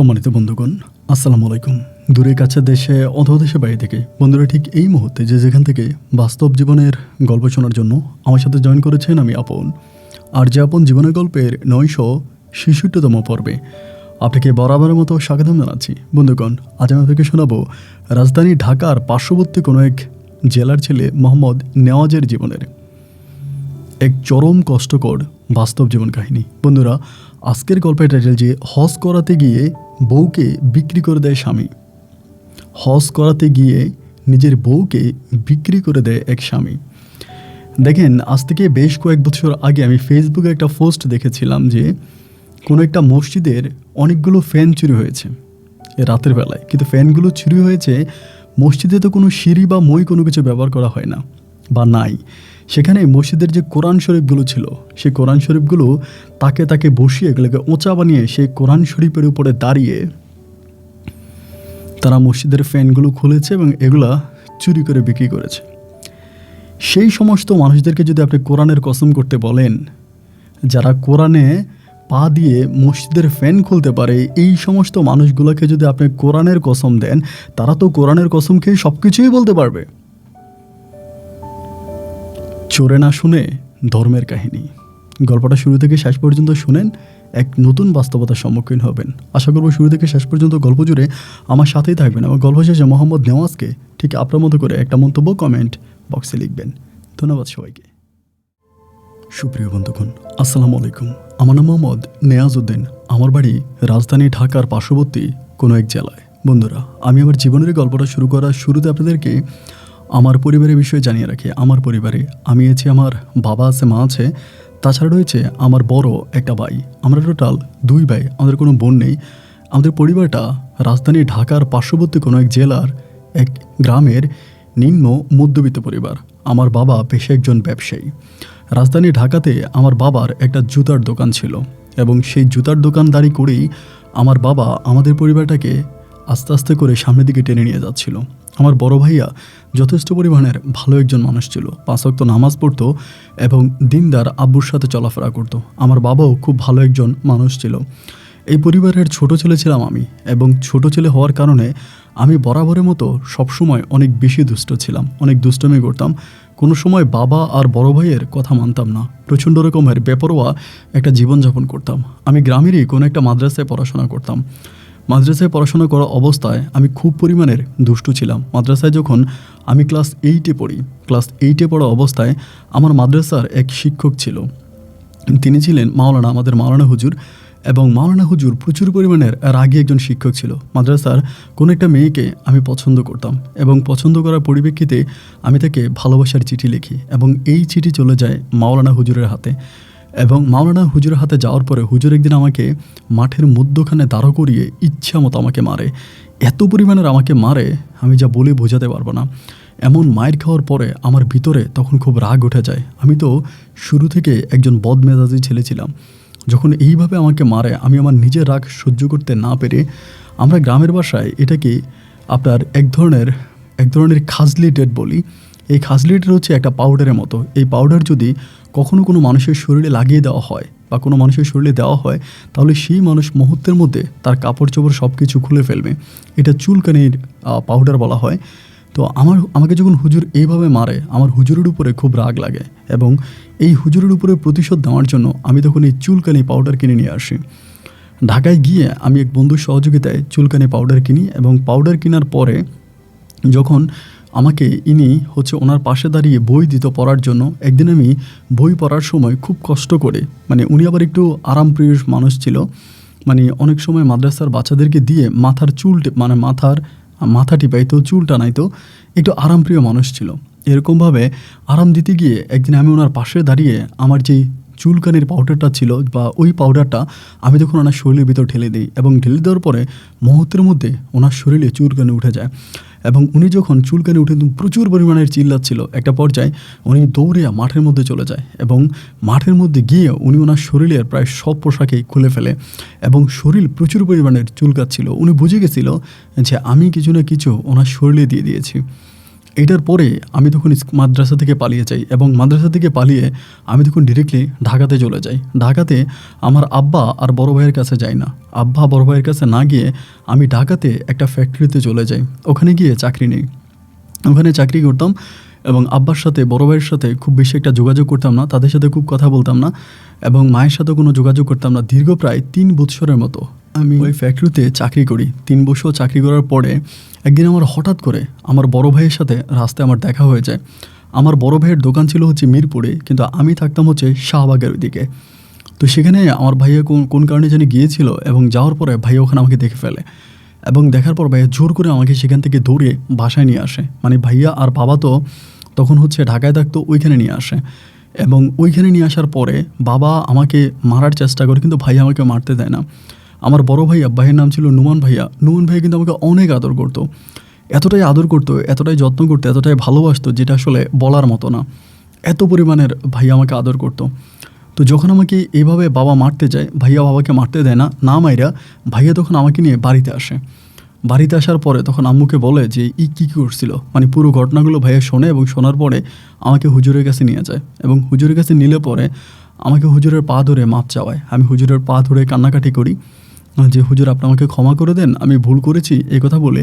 সম্মানিত বন্ধুগণ, আসসালামু আলাইকুম। দূরে কাছে দেশে অথবা দেশে বাইরে থেকে বন্ধুরা ঠিক এই মুহূর্তে যে যেখান থেকে বাস্তব জীবনের গল্প শোনার জন্য আমার সাথে জয়েন করেছেন, আমি আপন। আর যে আপন জীবনের গল্পের 966তম পর্বে আপনাকে বরাবরের মতো স্বাগতম জানাচ্ছি। বন্ধুগণ, আজ আমি আপনাকে শোনাবো রাজধানী ঢাকার পার্শ্ববর্তী কোনো এক জেলার ছেলে মোহাম্মদ নেওয়াজের জীবনের এক চরম কষ্টকর বাস্তব জীবন কাহিনী। বন্ধুরা, আজকের গল্পের টাইটেল যে হজ করাতে গিয়ে বউকে বিক্রি করে দেয় স্বামী। হজ করাতে গিয়ে নিজের বউকে বিক্রি করে দেয় এক স্বামী। দেখেন, আজ থেকে বেশ কয়েক বছর আগে আমি ফেসবুকে একটা পোস্ট দেখেছিলাম যে কোনো একটা মসজিদের অনেকগুলো ফ্যান চুরি হয়েছে রাতের বেলায়, কিন্তু ফ্যানগুলো চুরি হয়েছে মসজিদে তো কোনো সিঁড়ি বা মই কোনো কিছু ব্যবহার করা হয় না বা নাই। সেখানে মসজিদের যে কোরআন শরীফগুলো ছিল, সেই কোরআন শরীফগুলো তাকে তাকে বসিয়ে এগুলোকে ওঁচা বানিয়ে সেই কোরআন শরীফের উপরে দাঁড়িয়ে তারা মসজিদের ফ্যানগুলো খুলেছে এবং এগুলা চুরি করে বিক্রি করেছে। সেই সমস্ত মানুষদেরকে যদি আপনি কোরআনের কসম করতে বলেন, যারা কোরআনে পা দিয়ে মসজিদের ফ্যান খুলতে পারে, এই সমস্ত মানুষগুলোকে যদি আপনি কোরআনের কসম দেন, তারা তো কোরআনের কসম খেয়ে সব কিছুই বলতে পারবে। চোরে না শুনে ধর্মের কাহিনী। গল্পটা শুরু থেকে শেষ পর্যন্ত শুনেন, এক নতুন বাস্তবতার সম্মুখীন হবেন। আশা করব শুরু থেকে শেষ পর্যন্ত গল্প জুড়ে আমার সাথেই থাকবেন এবং গল্প শেষে মোহাম্মদ নেওয়াজকে ঠিক আপনার মতো করে একটা মন্তব্য কমেন্ট বক্সে লিখবেন। ধন্যবাদ সবাইকে। সুপ্রিয় বন্ধুগণ, আসসালামু আলাইকুম। আমার নাম মোহাম্মদ নেওয়াজউদ্দিন। আমার বাড়ি রাজধানী ঢাকার পার্শ্ববর্তী কোনো এক জেলায়। বন্ধুরা, আমি আমার জীবনের গল্পটা শুরু করার শুরুতে আপনাদেরকে আমার পরিবারের বিষয়ে জানিয়ে রাখি। আমার পরিবারে আমি আছি, আমার বাবা আছে, মা আছে, তাছাড়া রয়েছে আমার বড় একটা ভাই। আমরা টোটাল 2 ভাই, আমাদের কোনো বোন নেই। আমাদের পরিবারটা রাজধানী ঢাকার পার্শ্ববর্তী কোনো এক জেলার এক গ্রামের নিম্ন মধ্যবিত্ত পরিবার। আমার বাবা পেশায় একজন ব্যবসায়ী। রাজধানী ঢাকাতে আমার বাবার একটা জুতার দোকান ছিল এবং সেই জুতার দোকানদারি করেই আমার বাবা আমাদের পরিবারটাকে আস্তে আস্তে করে সামনের দিকে টেনে নিয়ে যাচ্ছিল। আমার বড় ভাইয়া যথেষ্ট পরিমাণের ভালো একজন মানুষ ছিল, 5 ওয়াক্ত নামাজ পড়তো এবং দিনদার আব্বুর সাথে চলাফেরা করতো। আমার বাবাও খুব ভালো একজন মানুষ ছিল। এই পরিবারের ছোট ছেলে ছিলাম আমি এবং ছোট ছেলে হওয়ার কারণে আমি বরাবরের মতো সবসময় অনেক বেশি দুষ্ট ছিলাম, অনেক দুষ্টমি করতাম। কোনো সময় বাবা আর বড় ভাইয়ের কথা মানতাম না, প্রচণ্ড রকমের বেপরোয়া একটা জীবনযাপন করতাম। আমি গ্রামেরই কোনো একটা মাদ্রাসায় পড়াশোনা করতাম। মাদ্রাসায় পড়াশোনা করা অবস্থায় আমি খুব পরিমাণের দুষ্টু ছিলাম। মাদ্রাসায় যখন আমি ক্লাস 8-এ পড়ি, ক্লাস 8-এ পড়া অবস্থায় আমার মাদ্রাসার এক শিক্ষক ছিল। তিনি ছিলেন মাওলানা, আমাদের মাওলানা হুজুর। এবং মাওলানা হুজুর প্রচুর পরিমাণের রাগী একজন শিক্ষক ছিল। মাদ্রাসার কোনো একটা মেয়েকে আমি পছন্দ করতাম এবং পছন্দ করার পরিপ্রেক্ষিতে আমি তাকে ভালোবাসার চিঠি লিখি এবং এই চিঠি চলে যায় মাওলানা হুজুরের হাতে। এবং মাওলানা হুজুরের হাতে যাওয়ার পরে হুজুর একদিন আমাকে মাঠের মধ্যখানে দাঁড় করিয়ে ইচ্ছা মতো আমাকে মারে। এত পরিমাণের আমাকে মারে, আমি যা বলে বোঝাতে পারবো না। এমন মায়ের খাওয়ার পরে আমার ভিতরে তখন খুব রাগ উঠে যায়। আমি তো শুরু থেকে একজন বদমেজাজি ছেলে ছিলাম। যখন এইভাবে আমাকে মারে, আমি আমার নিজের রাগ সহ্য করতে না পেরে, আমরা গ্রামের বাসায় এটাকে আপনার এক ধরনের খাজলি টেট বলি। এই খাজলি টেট হচ্ছে একটা পাউডারের মতো। এই পাউডার যদি কখনো কোনো মানুষের শরীরে লাগিয়ে দেওয়া হয় বা কোনো মানুষের শরীরে দেওয়া হয়, তাহলে সেই মানুষ মুহূর্তের মধ্যে তার কাপড় চোপড় সব কিছু খুলে ফেলবে। এটা চুলকানির পাউডার বলা হয়। তো আমাকে যখন হুজুর এইভাবে মারে, আমার হুজুরের উপরে খুব রাগ লাগে এবং এই হুজুরের উপরে প্রতিশোধ নেওয়ার জন্য আমি তখন এই চুলকানি পাউডার কিনে নিয়ে আসি। ঢাকায় গিয়ে আমি এক বন্ধুর সহযোগিতায় চুলকানি পাউডার কিনি এবং পাউডার কেনার পরে যখন আমাকে ইনি ওনার পাশে দাঁড়িয়ে বই দিত পড়ার জন্য, একদিন আমি বই পড়ার সময় খুব কষ্ট করে, উনি আবার একটু আরামপ্রিয় মানুষ ছিল, অনেক সময় মাদ্রাসার বাচ্চাদেরকে দিয়ে মাথার চুল মাথা টিপাইতো, চুল টানাইতো, একটু আরামপ্রিয় মানুষ ছিল। এরকমভাবে আরাম দিতে গিয়ে একদিন আমি ওনার পাশে দাঁড়িয়ে আমার যেই চুলকানির পাউডারটা ছিল বা ওই পাউডারটা আমি তখন ওনার শরীরের ভিতর ঢেলে দিই এবং ঢেলে দেওয়ার পরে মুহূর্তের মধ্যে ওনার শরীরে চুলকানি উঠে যায় এবং উনি যখন চুলকানি উঠে প্রচুর পরিমাণের চিল্লাচ্ছিল, একটা পর্যায়ে উনি দৌড়ে মাঠের মধ্যে চলে যায় এবং মাঠের মধ্যে গিয়ে উনি ওনার শরীরের প্রায় সব পোশাকেই খুলে ফেলে এবং শরীর প্রচুর পরিমাণের চুলকাচ্ছিল। উনি বুঝে গেছিল যে আমি কিছু না কিছু ওনার শরীরে দিয়ে দিয়েছি এটার পরে আমি তখন মাদ্রাসা থেকে পালিয়ে যাই এবং মাদ্রাসা থেকে পালিয়ে আমি তখন ডিরেক্টলি ঢাকাতে চলে যাই। ঢাকাতে আমার আব্বা আর বড় ভাইয়ের কাছে যাই না। আব্বা বড় ভাইয়ের কাছে না গিয়ে আমি ঢাকাতে একটা ফ্যাক্টরিতে চলে যাই। ওখানে গিয়ে চাকরি নেই। ওখানে চাকরি করতাম এবং আব্বার সাথে বড় ভাইয়ের সাথে খুব বেশি একটা যোগাযোগ করতাম না, তাদের সাথে খুব কথা বলতাম না এবং মায়ের সাথে কোনো যোগাযোগ করতাম না। দীর্ঘ প্রায় 3 বছরের মতো আমি ওই ফ্যাক্টরিতে চাকরি করি। 3 বছর চাকরি করার পরে একদিন আমার হঠাৎ করে আমার বড় ভাইয়ের সাথে রাস্তায় আমার দেখা হয়ে যায়। আমার বড় ভাইয়ের দোকান ছিল হচ্ছে মিরপুরে, কিন্তু আমি থাকতাম হচ্ছে শাহবাগের ওইদিকে। তো সেখানে আমার ভাইয়া কোন কারণে জানি গিয়েছিল এবং যাওয়ার পরে ভাইয়া ওখানে আমাকে দেখে ফেলে এবং দেখার পর ভাইয়া জোর করে আমাকে সেখান থেকে ধরে বাসায় নিয়ে আসে। মানে ভাইয়া আর বাবা তো তখন হচ্ছে ঢাকায় থাকতো, ওইখানে নিয়ে আসে এবং ওইখানে নিয়ে আসার পরে বাবা আমাকে মারার চেষ্টা করে, কিন্তু ভাইয়া আমাকে মারতে দেয় না। আমার বড় ভাইয়া, ভাইয়ের নাম ছিল নুমান ভাইয়া। নুমান ভাইয়া কিন্তু আমাকে অনেক আদর করতো, এতটাই আদর করতো, এতটাই যত্ন করতো, এতটাই ভালোবাসতো, যেটা আসলে বলার মতো না। এত পরিমাণের ভাইয়া আমাকে আদর করতো। তো যখন আমাকে এইভাবে বাবা মারতে যায়, ভাইয়া বাবাকে মারতে দেয় না, না মাইরা ভাইয়া তখন আমাকে নিয়ে বাড়িতে আসে। বাড়িতে আসার পরে তখন আম্মুকে বলে যে কী করছিল, মানে পুরো ঘটনাগুলো ভাইয়া শোনে এবং শোনার পরে আমাকে হুজুরের কাছে নিয়ে যায় এবং হুজুরের কাছে নিলে পরে আমাকে হুজুরের পা ধরে মাপ চাওয়ায়। আমি হুজুরের পা ধরে কান্নাকাটি করি যে হুজুর আপনি আমাকে ক্ষমা করে দেন, আমি ভুল করেছি, এই কথা বলে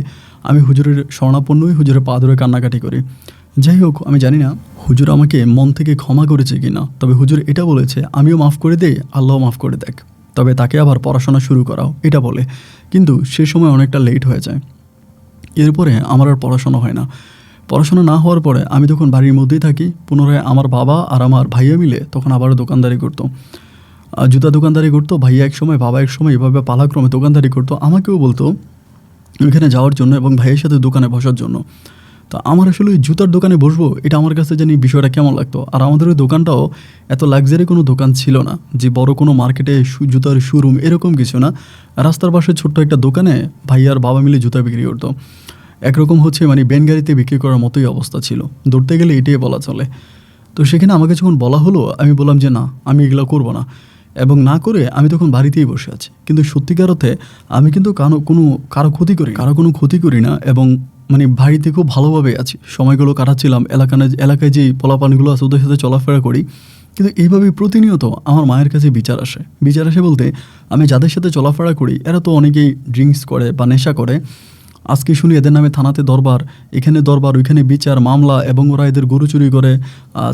আমি হুজুরের শরণাপন্নই হুজুরের পা ধরে কান্নাকাটি করি। যাই হোক, আমি জানি না হুজুর আমাকে মন থেকে ক্ষমা করেছে কিনা, তবে হুজুর এটা বলেছে আমিও মাফ করে দেই, আল্লাহও মাফ করে দেখ, তবে তাকে আবার পড়াশোনা শুরু করাও, এটা বলে। কিন্তু সে সময় অনেকটা লেট হয়ে যায়। এরপরে আমার আর পড়াশোনা হয় না। পড়াশোনা না হওয়ার পরে আমি তখন বাড়ির মধ্যেই থাকি। পুনরায় আমার বাবা আর আমার ভাইয়া মিলে তখন আবারও দোকানদারি করতো, জুতা দোকানদারি করতো। ভাইয়া এক সময়, বাবা এক সময়, এভাবে পালাক্রমে দোকানদারি করতো। আমাকেও বলতো ওইখানে যাওয়ার জন্য এবং ভাইয়ের সাথে দোকানে বসার জন্য। তো আমার আসলে ওই জুতার দোকানে বসবো, এটা আমার কাছে জানি বিষয়টা কেমন লাগতো। আর আমাদের ওই দোকানটাও এত লাক্সারি কোনো দোকান ছিল না, যে বড় কোনো মার্কেটে জুতার শোরুম এরকম কিছু না। রাস্তার পাশে ছোট্ট একটা দোকানে ভাইয়ার বাবা মিলে জুতা বিক্রি করতো। একরকম হচ্ছে মানে ব্যান গাড়িতে বিক্রি করার মতোই অবস্থা ছিল, ধরতে গেলে এটাই বলা চলে। তো সেখানে আমাকে যখন বলা হলো, আমি বললাম যে না, আমি এগুলো করবো না, এবং না করে আমি তখন বাড়িতেই বসে আছি। কিন্তু সত্যিকার অর্থে আমি কিন্তু কারো কোনো ক্ষতি করি না এবং মানে বাড়িতে খুব ভালোভাবে আছি, সময়গুলো কাটাচ্ছিলাম। এলাকায় যে পোলাপানগুলো আছে ওদের সাথে চলাফেরা করি। কিন্তু এইভাবে প্রতিনিয়ত আমার মায়ের কাছে বিচার আসে বলতে, আমি যাদের সাথে চলাফেরা করি এরা তো অনেকেই ড্রিঙ্কস করে বা নেশা করে। আজকে শুনি এদের নামে থানাতে দরবার, এখানে দরবার, ওইখানে বিচার, মামলা, এবং ওরা এদের গরু চুরি করে,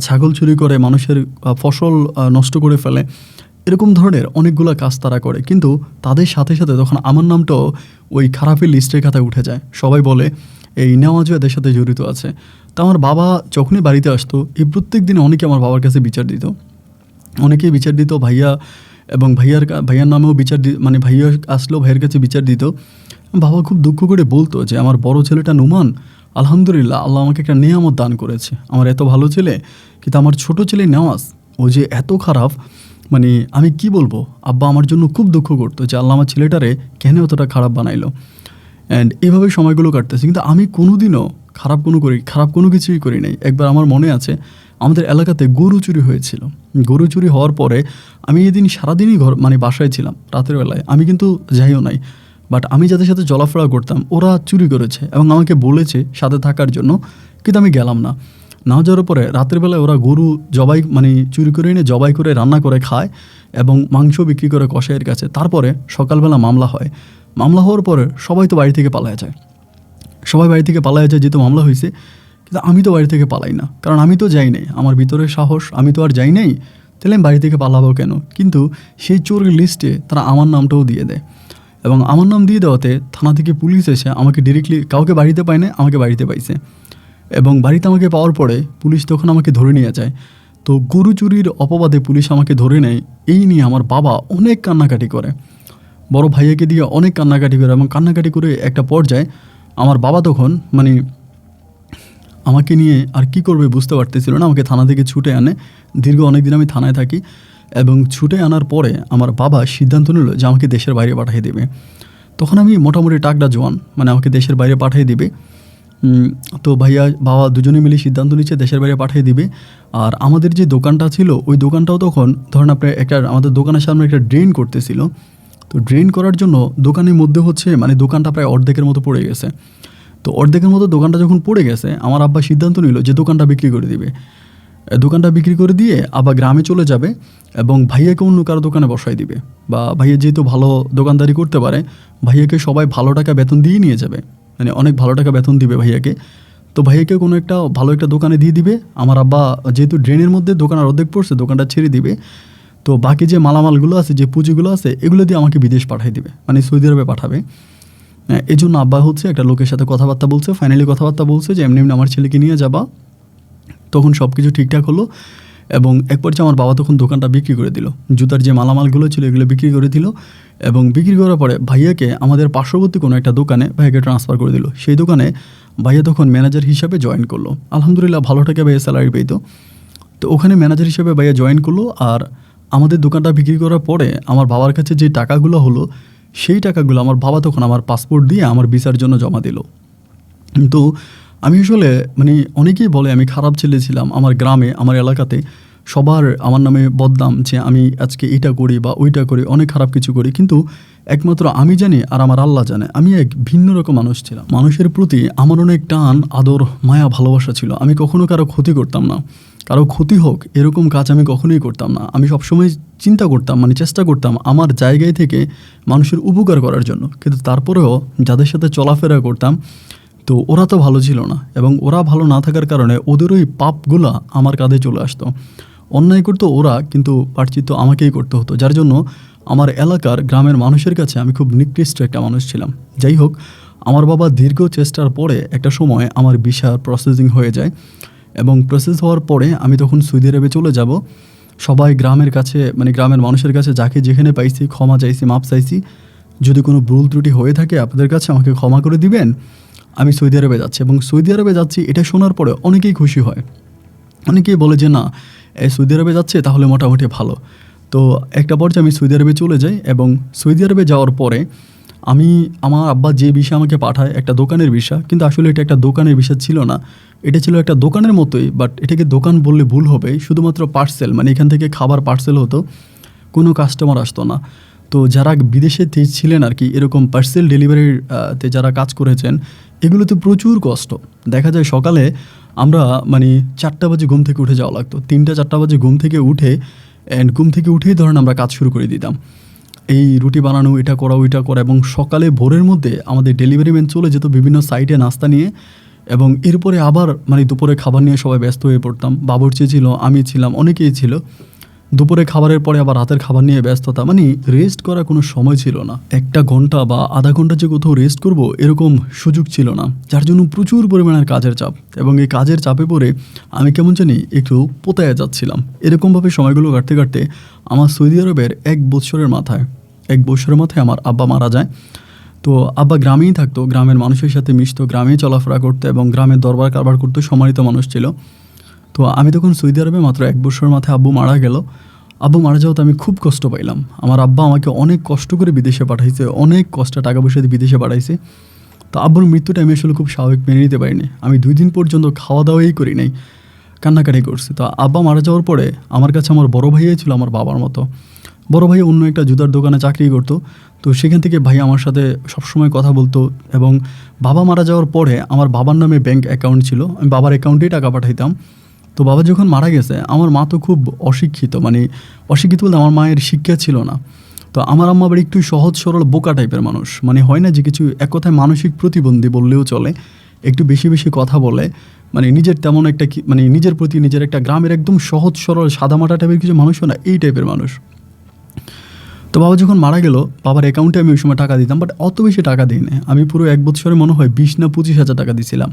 ছাগল চুরি করে, মানুষের ফসল নষ্ট করে ফেলে। এরকম ধরনের অনেকগুলো কাজ তারা করে, কিন্তু তাদের সাথে সাথে তখন আমার নামটাও ওই খারাপের লিস্টের খাতায় উঠে যায়। সবাই বলে এই নেওয়াজও এদের সাথে জড়িত আছে। তা আমার বাবা যখনই বাড়িতে আসতো, এই প্রত্যেক দিনে অনেকে আমার বাবার কাছে বিচার দিত, অনেকেই বিচার দিত। ভাইয়া এবং ভাইয়ার নামেও মানে ভাইয়া আসলেও ভাইয়ের কাছে বিচার দিত। বাবা খুব দুঃখ করে বলতো যে আমার বড় ছেলেটা নুমান, আলহামদুলিল্লাহ, আল্লাহ আমাকে একটা নেয়ামত দান করেছে, আমার এত ভালো ছেলে। কিন্তু আমার ছোট ছেলে নেওয়াজ, ও যে এত খারাপ, মানে আমি কি বলবো। আব্বা আমার জন্য খুব দুঃখ করতো যে আল্লাহ আমার ছেলেটারে কেন অতটা খারাপ বানাইলো। অ্যান্ড এভাবে সময়গুলো কাটতেছে, কিন্তু আমি কোনোদিনও খারাপ কোনো কিছুই করি নাই। একবার আমার মনে আছে, আমাদের এলাকাতে গরু চুরি হয়েছিল। গরু চুরি হওয়ার পরে আমি এদিন সারাদিনই মানে বাসায় ছিলাম। রাতের বেলায় আমি কিন্তু যাইও নাই, বাট আমি যাদের সাথে চলাফেরা করতাম ওরা চুরি করেছে এবং আমাকে বলেছে সাথে থাকার জন্য, কিন্তু আমি গেলাম না। না যাওয়ার পরে রাতের বেলায় ওরা গরু চুরি করে এনে জবাই করে রান্না করে খায় এবং মাংস বিক্রি করে কসাইয়ের কাছে। তারপরে সকালবেলা মামলা হয়। মামলা হওয়ার পরে সবাই তো বাড়ি থেকে পালায় যায়, যেহেতু মামলা হয়েছে। কিন্তু আমি তো বাড়ি থেকে পালাই না, কারণ আমি তো যাই নাই, আমার ভিতরে সাহস, আমি তো আর যাই নাই, তাহলে আমি বাড়ি থেকে পালাবো কেন? কিন্তু সেই চোরের লিস্টে তারা আমার নামটাও দিয়ে দেয় এবং আমার নাম দিয়ে দেওয়াতে থানা থেকে পুলিশ এসে আমাকে ডিরেক্টলি, কাউকে বাড়িতে পায় না, আমাকে বাড়িতে পাইছে। এবং বাড়িতে আমাকে পাওয়ার পরে পুলিশ তখন আমাকে ধরে নিয়ে যায়। তো গরু চুরির অপবাদে পুলিশ আমাকে ধরে নেয়। এই নিয়ে আমার বাবা অনেক কান্নাকাটি করে, বড় ভাইয়াকে দিয়ে অনেক কান্নাকাটি করে, এবং কান্নাকাটি করে একটা পর্যায়ে আমার বাবা তখন আমাকে নিয়ে আর কি করবে বুঝতে পারতেছিল না, আমাকে থানা থেকে ছুটে আনে। দীর্ঘ অনেক দিন আমি থানায় থাকি এবং ছুটে আনার পরে আমার বাবা সিদ্ধান্ত নিল যে আমাকে দেশের বাইরে পাঠিয়ে দেবে। তখন আমি মোটামুটি টাকটা জোয়ান, আমাকে দেশের বাইরে পাঠিয়ে দিবে। তো বাবা দুজনে মিলে সিদ্ধান্ত নিচ্ছে দেশের বাইরে পাঠিয়ে দিবে। আর আমাদের যে দোকানটা ছিল, ওই দোকানটাও তখন ধরেন আপনার আমাদের দোকানের সামনে একটা ড্রেন করতেছিল। তো ড্রেন করার জন্য দোকানের মধ্যে দোকানটা প্রায় অর্ধেকের মতো পড়ে গেছে। তো অর্ধেকের মতো দোকানটা যখন পড়ে গেছে, আমার আব্বা সিদ্ধান্ত নিল যে দোকানটা বিক্রি করে দিবে। দোকানটা বিক্রি করে দিয়ে আবার গ্রামে চলে যাবে এবং ভাইয়াকে অন্য কারো দোকানে বসায় দিবে, বা ভাইয়া যেহেতু ভালো দোকানদারি করতে পারে, ভাইয়াকে সবাই ভালো টাকা বেতন দিয়ে নিয়ে যাবে, মানে অনেক ভালো টাকা বেতন দিবে ভাইয়াকে। তো ভাইয়াকে কোনো একটা ভালো একটা দোকানে দিয়ে দিবে। আমার আব্বা যেহেতু ড্রেনের মধ্যে দোকানের অর্ধেক পড়ছে, দোকানটা ছেড়ে দিবে। তো বাকি যে মালামালগুলো আছে, যে পুঁজিগুলো আছে, এগুলো দিয়ে আমাকে বিদেশ পাঠিয়ে দিবে, মানে সৌদি আরবে পাঠাবে। এই জন্য আব্বা হচ্ছে একটা লোকের সাথে কথাবার্তা বলছে, ফাইনালি কথাবার্তা বলছে যে এমনি এমনি আমার ছেলেকে নিয়ে যাবা। তখন সব কিছু ঠিকঠাক হলো এবং এক পর্যায়ে আমার বাবা তখন দোকানটা বিক্রি করে দিল, জুতার যে মালামালগুলো ছিল এগুলো বিক্রি করে দিল। এবং বিক্রি করার পরে ভাইয়াকে আমাদের পার্শ্ববর্তী কোনো একটা দোকানে ভাইয়াকে ট্রান্সফার করে দিল। সেই দোকানে ভাইয়া তখন ম্যানেজার হিসাবে জয়েন করলো। আলহামদুলিল্লাহ ভালো টাকা ভাইয়া স্যালারি পেত। তো ওখানে ম্যানেজার হিসেবে ভাইয়া জয়েন করলো। আর আমাদের দোকানটা বিক্রি করার পরে আমার বাবার কাছে যে টাকাগুলো হলো, সেই টাকাগুলো আমার বাবা তখন আমার পাসপোর্ট দিয়ে আমার ভিসার জন্য জমা দিল। তো আমি আসলে মানে অনেকেই বলে আমি খারাপ ছেলে ছিলাম। আমার গ্রামে, আমার এলাকাতে সবার আমার নামে বদনাম যে আমি আজকে এটা করি বা ওইটা করি, অনেক খারাপ কিছু করি। কিন্তু একমাত্র আমি জানি আর আমার আল্লাহ জানে, আমি এক ভিন্ন রকম মানুষ ছিলাম। মানুষের প্রতি আমার অনেক টান, আদর, মায়া, ভালোবাসা ছিল। আমি কখনো কারো ক্ষতি করতাম না, কারো ক্ষতি হোক এরকম কাজ আমি কখনোই করতাম না। আমি সবসময় চিন্তা করতাম, মানে চেষ্টা করতাম আমার জায়গায় থেকে মানুষের উপকার করার জন্য। কিন্তু তারপরেও যাদের সাথে চলাফেরা করতাম, তো ওরা তো ভালো ছিল না, এবং ওরা ভালো না থাকার কারণে ওদের ওই পাপগুলা আমার কাঁধে চলে আসতো। অন্যায় করতো ওরা, কিন্তু প্রায়শ্চিত্ত আমাকেই করতে হতো। যার জন্য আমার এলাকার গ্রামের মানুষের কাছে আমি খুব নিকৃষ্ট একটা মানুষ ছিলাম। যাই হোক, আমার বাবা দীর্ঘ চেষ্টার পরে একটা সময় আমার ভিসার প্রসেসিং হয়ে যায়, এবং প্রসেস হওয়ার পরে আমি তখন সৌদি আরবে চলে যাব। সবাই গ্রামের কাছে, মানে গ্রামের মানুষের কাছে যাকে যেখানে পাইছি ক্ষমা চাইছি, মাপ চাইছি। যদি কোনো ভুল ত্রুটি হয়ে থাকে আপনাদের কাছে আমাকে ক্ষমা করে দিবেন, আমি সৌদি আরবে যাচ্ছি। এবং সৌদি আরবে যাচ্ছি এটা শোনার পরে অনেকেই খুশি হয়, অনেকেই বলে যে না, সৌদি আরবে যাচ্ছে তাহলে মোটামুটি ভালো। তো একটা পর্যায়ে আমি সৌদি আরবে চলে যাই, এবং সৌদি আরবে যাওয়ার পরে আমার আব্বা যে ভিসা আমাকে পাঠায়, একটা দোকানের ভিসা, কিন্তু আসলে এটা একটা দোকানের ভিসা ছিল না, এটা ছিল একটা দোকানের মতোই, বাট এটাকে দোকান বললে ভুল হবে, শুধুমাত্র পার্সেল, মানে এখান থেকে খাবার পার্সেল হতো, কোনো কাস্টমার আসতো না। তো যারা বিদেশে ছিলেন আর কি, এরকম পার্সেল ডেলিভারির তে যারা কাজ করেছেন, এগুলোতে প্রচুর কষ্ট। দেখা যায় সকালে আমরা মানে 4টা বাজে ঘুম থেকে উঠে যাওয়া লাগতো, 3টা-4টা বাজে ঘুম থেকে উঠেই ধরেন আমরা কাজ শুরু করে দিতাম। এই রুটি বানানো, এটা করা, ওইটা করা, এবং সকালে ভোরের মধ্যে আমাদের ডেলিভারি ম্যান চলে যেত বিভিন্ন সাইটে নাস্তা নিয়ে, এবং এরপরে আবার মানে দুপুরে খাবার নিয়ে সবাই ব্যস্ত হয়ে পড়তাম। বাবুর্চি ছিল, আমি ছিলাম, অনেকেই ছিল। দুপুরে খাবারের পরে আবার রাতের খাবার নিয়ে ব্যস্ততা, মানে রেস্ট করার কোনো সময় ছিল না। 1 ঘন্টা বা আধা ঘন্টা যে কোথাও রেস্ট করব এরকম সুযোগ ছিল না, যার জন্য প্রচুর পরিমাণের কাজের চাপ। এবং এই কাজের চাপে পড়ে আমি কেমন জানি একটু পোতায় যাচ্ছিলাম। এরকমভাবে সময়গুলো কাটতে কাটতে আমার সৌদি আরবের 1 বছরের মাথায় আমার আব্বা মারা যায়। তো আব্বা গ্রামেই থাকতো, গ্রামের মানুষের সাথে মিশতো, গ্রামেই চলাফেরা করতো, এবং গ্রামের দরবার কারবার করতো, সম্মানিত মানুষ ছিল। তো আমি তখন সৌদি আরবে মাত্র 1 বছরের মাথায় আব্বু মারা গেল। আব্বু মারা যাওয়াতে আমি খুব কষ্ট পাইলাম। আমার আব্বা আমাকে অনেক কষ্ট করে বিদেশে পাঠাইছে, অনেক কষ্টে টাকা পয়সা দিয়ে বিদেশে পাঠাইছে। তো আব্বুর মৃত্যুটা আমি আসলে খুব স্বাভাবিক মেনে নিতে পারিনি। আমি 2 দিন পর্যন্ত খাওয়া দাওয়াই করি নাই, কান্নাকাটি করছি। তো আব্বা মারা যাওয়ার পরে আমার কাছে আমার বড় ভাইয়াই ছিল আমার বাবার মতো। বড় ভাই অন্য একটা জুতার দোকানে চাকরি করতো। তো সেখান থেকে ভাই আমার সাথে সবসময় কথা বলতো। এবং বাবা মারা যাওয়ার পরে আমার বাবার নামে ব্যাংক অ্যাকাউন্ট ছিল, আমি বাবার অ্যাকাউন্টেই টাকা পাঠাইতাম। তো বাবা যখন মারা গেছে, আমার মা তো খুব অশিক্ষিত, মানে অশিক্ষিত বলতে আমার মায়ের শিক্ষা ছিল না। তো আমার আম্মা আবার একটু সহজ সরল বোকা টাইপের মানুষ, মানে হয় না যে কিছু, এক কথায় মানসিক প্রতিবন্ধী বললেও চলে। একটু বেশি বেশি কথা বলে, মানে নিজের তেমন একটা মানে নিজের প্রতি নিজের একটা গ্রামের একদম সহজ সরল সাদামাটা টাইপের কিছু মানুষও না, এই টাইপের মানুষ। তো বাবা যখন মারা গেল, বাবার অ্যাকাউন্টে আমি ওই সময় টাকা দিতাম, বাট অত বেশি টাকা দিই না। আমি পুরো 1 বছরে মনে হয় 20 না 25 হাজার টাকা দিছিলাম,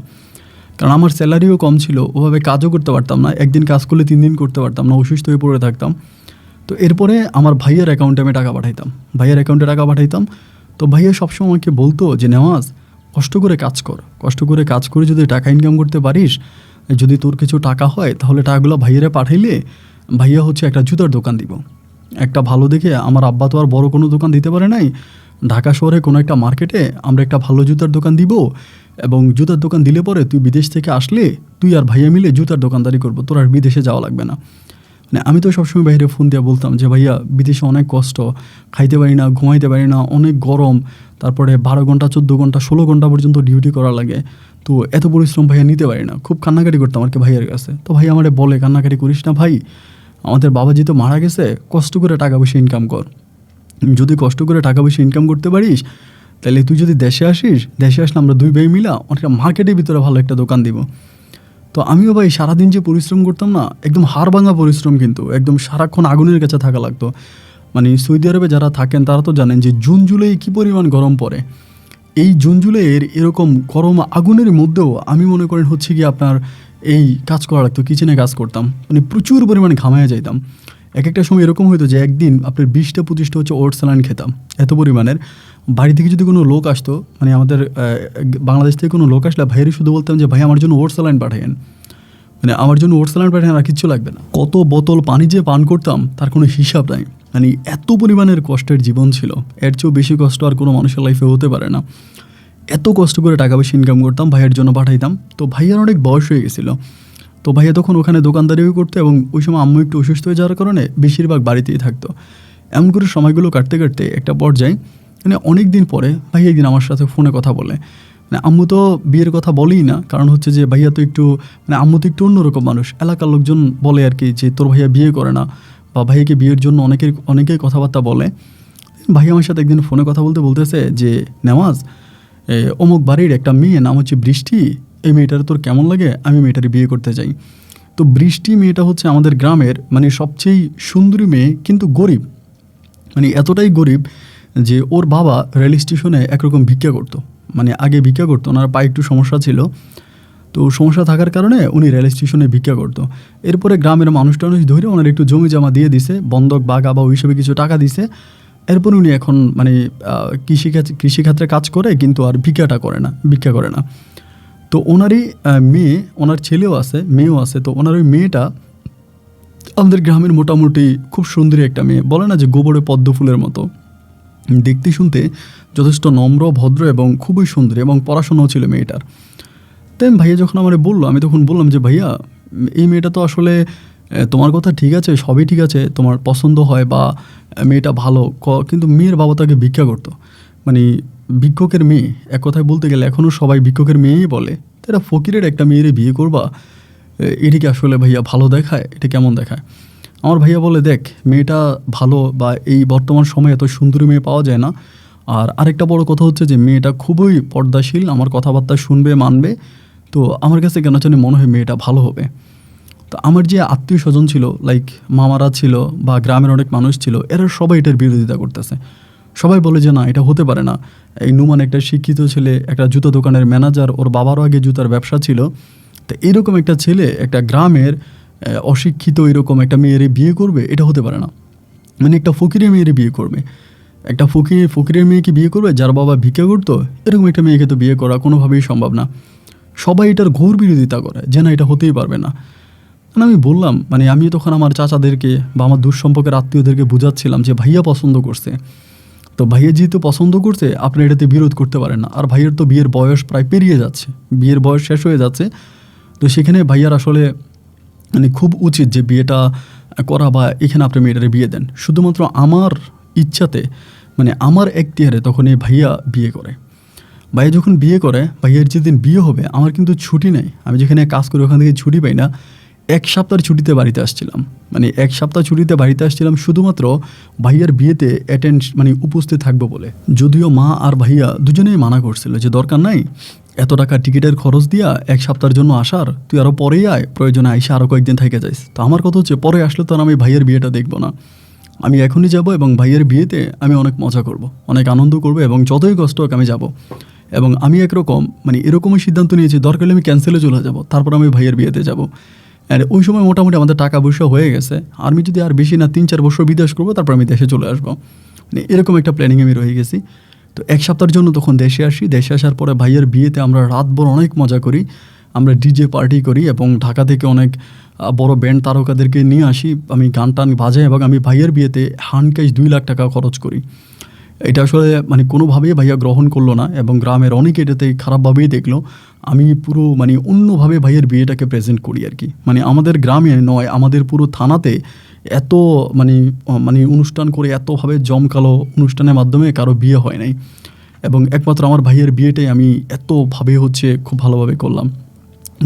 কারণ আমার স্যালারিও কম ছিল, ওভাবে কাজও করতে পারতাম না। একদিন কাজ করলে 3 দিন করতে পারতাম না, অসুস্থ হয়ে পড়ে থাকতাম। তো এরপরে আমার ভাইয়ের অ্যাকাউন্টে আমি টাকা পাঠাইতাম। তো ভাইয়া সবসময় আমাকে বলতো যে নেওয়াজ, কষ্ট করে কাজ করে যদি টাকা ইনকাম করতে পারিস, যদি তোর কিছু টাকা হয় তাহলে টাকাগুলো ভাইয়েরা পাঠাইলে ভাইয়া হচ্ছে একটা জুতার দোকান দিব, একটা ভালো দেখে। আমার আব্বা তো আর বড় কোনো দোকান দিতে পারে নাই, ঢাকা শহরে কোনো একটা মার্কেটে আমরা একটা ভালো জুতার দোকান দিব, এবং জুতার দোকান দিলে পরে তুই বিদেশ থেকে আসলে তুই আর ভাইয়া মিলে জুতার দোকানদারি করবো, তোর আর বিদেশে যাওয়া লাগবে না। মানে আমি তো সবসময় বাইরে ফোন দিয়ে বলতাম যে ভাইয়া বিদেশে অনেক কষ্ট, খাইতে পারি না, ঘুমাইতে পারি না, অনেক গরম, তারপরে 12 ঘন্টা 14 ঘন্টা 16 ঘন্টা পর্যন্ত ডিউটি করা লাগে, তো এত পরিশ্রম ভাইয়া নিতে পারি না। খুব কান্নাকাটি করতাম আর কি ভাইয়ের কাছে। তো ভাই আমারে বলে কান্নাকাটি করিস না ভাই, আমাদের বাবাজি তো মারা গেছে, কষ্ট করে টাকা পয়সা ইনকাম কর, যদি কষ্ট করে টাকা পয়সা ইনকাম করতে পারিস তাহলে তুই যদি দেশে আসিস, দেশে আসলে আমরা দুই ভাই মিলা অনেকটা মার্কেটের ভিতরে ভালো একটা দোকান দিব। তো আমিও ভাই সারাদিন যে পরিশ্রম করতাম না, একদম হাড় ভাঙা পরিশ্রম, কিন্তু একদম সারাক্ষণ আগুনের কাছে থাকা লাগতো। মানে সৌদি আরবে যারা থাকেন তারা তো জানেন যে জুন জুলাই কী পরিমাণ গরম পড়ে। এই জুন জুলাইয়ের এরকম গরম আগুনের মধ্যেও আমি মনে করেন হচ্ছে কি আপনার এই কাজ করা লাগতো, কিচেনে কাজ করতাম, মানে প্রচুর পরিমাণে ঘামায় যাইতাম। এক একটা সময় এরকম হতো যে একদিন আপনার 20টা 25টা হচ্ছে ওটস স্যালাইন খেতাম, এত পরিমাণের। বাড়ি থেকে যদি কোনো লোক আসতো, মানে আমাদের বাংলাদেশ থেকে কোনো লোক আসলে ভাইয়েরই শুধু বলতাম যে ভাই আমার জন্য ওটস স্যালাইন পাঠাইন, মানে আমার জন্য ওটস স্যালাইন পাঠাইন, আর কিচ্ছু লাগবে না। কত বোতল পানি যে পান করতাম তার কোনো হিসাব নাই। মানে এত পরিমাণের কষ্টের জীবন ছিল, এর চেয়েও বেশি কষ্ট আর কোনো মানুষের লাইফে হতে পারে না। এত কষ্ট করে টাকা পয়সা ইনকাম করতাম, ভাইয়ের জন্য পাঠাইতাম। তো ভাইয়ার অনেক বয়স হয়ে গেছিলো, তো ভাইয়া তখন ওখানে দোকানদারিও করতো, এবং ওই সময় আম্মু একটু অসুস্থ হয়ে যাওয়ার কারণে বেশিরভাগ বাড়িতেই থাকতো। এমন করে সময়গুলো কাটতে কাটতে একটা পর্যায়ে মানে অনেক দিন পরে ভাইয়া একদিন আমার সাথে ফোনে কথা বলে। মানে আম্মু তো বিয়ের কথা বলেই না, কারণ হচ্ছে যে ভাইয়া তো একটু মানে আম্মু তো একটু অন্যরকম মানুষ। এলাকার লোকজন বলে আর কি যে তোর ভাইয়া বিয়ে করে না, বা ভাইয়াকে বিয়ের জন্য অনেকেই কথাবার্তা বলে। ভাইয়া আমার সাথে একদিন ফোনে কথা বলতে বলতেছে যে নেওয়াজ, অমুক বাড়ির একটা মেয়ে নাম হচ্ছে বৃষ্টি, এই মেয়েটার তোর কেমন লাগে, আমি মেয়েটার বিয়ে করতে চাই। তো বৃষ্টি মেয়েটা হচ্ছে আমাদের গ্রামের মানে সবচেয়ে সুন্দরী মেয়ে, কিন্তু গরিব, মানে এতটাই গরিব যে ওর বাবা রেল স্টেশনে একরকম ভিক্ষা করতো। মানে আগে ভিক্ষা করতো, ওনার পায়ে একটু সমস্যা ছিল, তো সমস্যা থাকার কারণে উনি রেল স্টেশনে ভিক্ষা করতো। এরপরে গ্রামের মানুষ ধরে ওনার একটু জমি জমা দিয়ে দিছে, বন্ধক বাগা বা ওইসবে কিছু টাকা দিছে। এরপর উনি এখন মানে কৃষিক্ষেত্রে কাজ করে, কিন্তু আর ভিক্ষা করে না। তো ওনারই মেয়ে, ওনার ছেলেও আছে, মেয়েও আছে। তো ওনার ওই মেয়েটা আমাদের গ্রামের মোটামুটি খুব সুন্দরী একটা মেয়ে, বলে না যে গোবরে পদ্ম ফুলের মতো, দেখতে শুনতে যথেষ্ট নম্র ভদ্র এবং খুবই সুন্দরী, এবং পড়াশোনাও ছিল মেয়েটার। তাই ভাইয়া যখন আমার বললো, আমি তখন বললাম যে ভাইয়া এই মেয়েটা তো আসলে তোমার কথা ঠিক আছে, সবই ঠিক আছে, তোমার পছন্দ হয় বা মেয়েটা ভালো, কিন্তু মেয়ের বাবা তাকে ভিক্ষা করতো, মানে ভিক্ষকের মেয়ে। এক কথায় বলতে গেলে এখনও সবাই ভিক্ষকের মেয়েই বলে। তো এরা ফকিরের একটা মেয়েরে বিয়ে করবা, এটিকে আসলে ভাইয়া ভালো দেখায়, এটা কেমন দেখায়? আমার ভাইয়া বলে দেখ মেয়েটা ভালো, বা এই বর্তমান সময়ে এত সুন্দরী মেয়ে পাওয়া যায় না। আর আরেকটা বড় কথা হচ্ছে যে মেয়েটা খুবই পর্দাশীল, আমার কথাবার্তা শুনবে, মানবে। তো আমার কাছে কেন জানি মনে হয় মেয়েটা ভালো হবে। তো আমার যে আত্মীয় স্বজন ছিল, লাইক মামারা ছিল বা গ্রামের অনেক মানুষ ছিল, এরা সবাই এটার বিরোধিতা করতেছে। সবাই বলে যে না, এটা হতে পারে না। এই নুমান একটা শিক্ষিত ছেলে, একটা জুতো দোকানের ম্যানেজার, ওর বাবারও আগে জুতার ব্যবসা ছিল। তো এরকম একটা ছেলে একটা গ্রামের অশিক্ষিত এরকম একটা মেয়েরে বিয়ে করবে, এটা হতে পারে না। মানে একটা ফকিরের মেয়েরে বিয়ে করবে, একটা ফকিরের মেয়েকে বিয়ে করবে যার বাবা ভিক্ষা করতো, এরকম একটা মেয়েকে তো বিয়ে করা কোনোভাবেই সম্ভব না। সবাই এটার ঘোর বিরোধিতা করে যে না, এটা হতেই পারবে না। মানে আমি বললাম, মানে আমি তখন আমার চাচাদেরকে বা আমার দূর সম্পর্কের আত্মীয়দেরকে বোঝাচ্ছিলাম যে ভাইয়া পছন্দ করছে, তো ভাইয়া যেহেতু পছন্দ করছে আপনি এটাতে বিরোধ করতে পারেন না। আর ভাইয়ের তো বিয়ের বয়স প্রায় পেরিয়ে যাচ্ছে, বিয়ের বয়স শেষ হয়ে যাচ্ছে। তো সেখানে ভাইয়ার আসলে মানে খুব উচিত যে বিয়েটা করা, বা এখানে আপনি মেয়েটারে বিয়ে দেন। শুধুমাত্র আমার ইচ্ছাতে, মানে আমার এখতিয়ারে তখন এই ভাইয়া বিয়ে করে। ভাইয়া যখন বিয়ে করে, ভাইয়ার যেদিন বিয়ে হবে আমার কিন্তু ছুটি নেই, আমি যেখানে কাজ করি ওখান থেকে ছুটি পাই না। 1 সপ্তাহের ছুটিতে বাড়িতে আসছিলাম, মানে 1 সপ্তাহ ছুটিতে বাড়িতে আসছিলাম শুধুমাত্র ভাইয়ার বিয়েতে মানে উপস্থিত থাকবো বলে। যদিও মা আর ভাইয়া দুজনেই মানা করছিল যে দরকার নাই এত টাকা টিকিটের খরচ দিয়া 1 সপ্তাহের জন্য আসার, তুই আরও পরেই আয়, প্রয়োজনে আইসা আরও কয়েকদিন থেকে যাইস। তো আমার কথা হচ্ছে পরে আসলে তো আর আমি ভাইয়ের বিয়েটা দেখবো না, আমি এখনই যাব, এবং ভাইয়ের বিয়েতে আমি অনেক মজা করব, অনেক আনন্দ করব, এবং যতই কষ্ট হোক আমি যাব। এবং আমি একরকম মানে এরকমই সিদ্ধান্ত নিয়েছি, দরকার হলে আমি ক্যান্সেলে চলে যাব, তারপর আমি ভাইয়ের বিয়েতে যাব। আর ওই সময় মোটামুটি আমাদের টাকা পয়সা হয়ে গেছে, আমি যদি আর বেশি না 3-4 বছর বিদেশ করবো, তারপর আমি দেশে চলে আসবো, মানে এরকম একটা প্ল্যানিং আমি রয়ে গেছি। তো 1 সপ্তাহের জন্য তখন দেশে আসি। দেশে আসার পরে ভাইয়ের বিয়েতে আমরা রাতভর অনেক মজা করি, আমরা ডিজে পার্টি করি, এবং ঢাকা থেকে অনেক বড় ব্যান্ড তারকাদেরকে নিয়ে আসি, আমি গান টান বাজাই, এবং আমি ভাইয়ের বিয়েতে হান ক্যাশ 2 লাখ টাকা খরচ করি। এটা আসলে মানে কোনোভাবেই ভাইয়া গ্রহণ করলো না এবং গ্রামের অনেকে এটাতে খারাপভাবেই দেখলো। আমি পুরো মানে অন্যভাবে ভাইয়ের বিয়েটাকে প্রেজেন্ট করি আর কি। মানে আমাদের গ্রামে নয়, আমাদের পুরো থানাতে এত মানে মানে অনুষ্ঠান করে এতভাবে জমকালো অনুষ্ঠানের মাধ্যমে কারো বিয়ে হয় নাই। এবং একমাত্র আমার ভাইয়ের বিয়েটাই আমি এতভাবে হচ্ছে খুব ভালোভাবে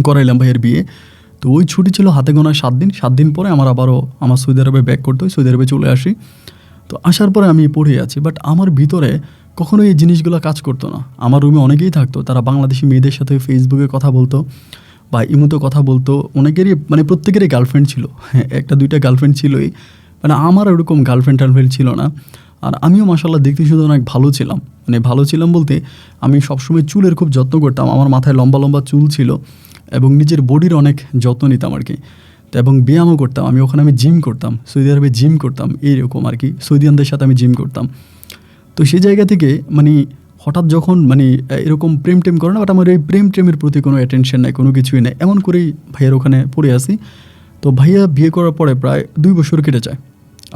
করাইলাম ভাইয়ের বিয়ে। তো ওই ছুটি ছিল হাতে গোনা 7 দিন। 7 দিন পরে আমার আবারও আমার সৌদি আরবে ব্যাক করতে হয়, সৌদি আরবে চলে আসি। তো আসার পরে আমি পড়ে আছি, বাট আমার ভিতরে কখনো এই জিনিসগুলো কাজ করতো না। আমার রুমে অনেকেই থাকতো, তারা বাংলাদেশি মেয়েদের সাথে ফেসবুকে কথা বলতো বা ইমোতে কথা বলতো। অনেকেরই মানে প্রত্যেকেরই গার্লফ্রেন্ড ছিল, হ্যাঁ 1-2টা গার্লফ্রেন্ড ছিলই। মানে আমার ওরকম টার্লফ্রেন্ড ছিল না। আর আমিও মাশাআল্লাহ দেখতে শুধু অনেক ভালো ছিলাম। মানে ভালো ছিলাম বলতে আমি সবসময় চুলের খুব যত্ন করতাম। আমার মাথায় লম্বা লম্বা চুল ছিল এবং নিজের বডির অনেক যত্ন নিতাম আর কি। তো এবং ব্যায়ামও করতাম। আমি জিম করতাম, সৌদি আরবে জিম করতাম, এইরকম আর কি। সৌদিয়ানদের সাথে আমি জিম করতাম। তো সেই জায়গা থেকে মানে হঠাৎ যখন মানে এরকম প্রেম করে না, বাট আমার এই প্রেমের প্রতি কোনো অ্যাটেনশন নাই, কোনো কিছুই নাই। এমন করেই ভাইয়ার ওখানে পড়ে আসি। তো ভাইয়া বিয়ে করার পরে প্রায় 2 বছর কেটে যায়,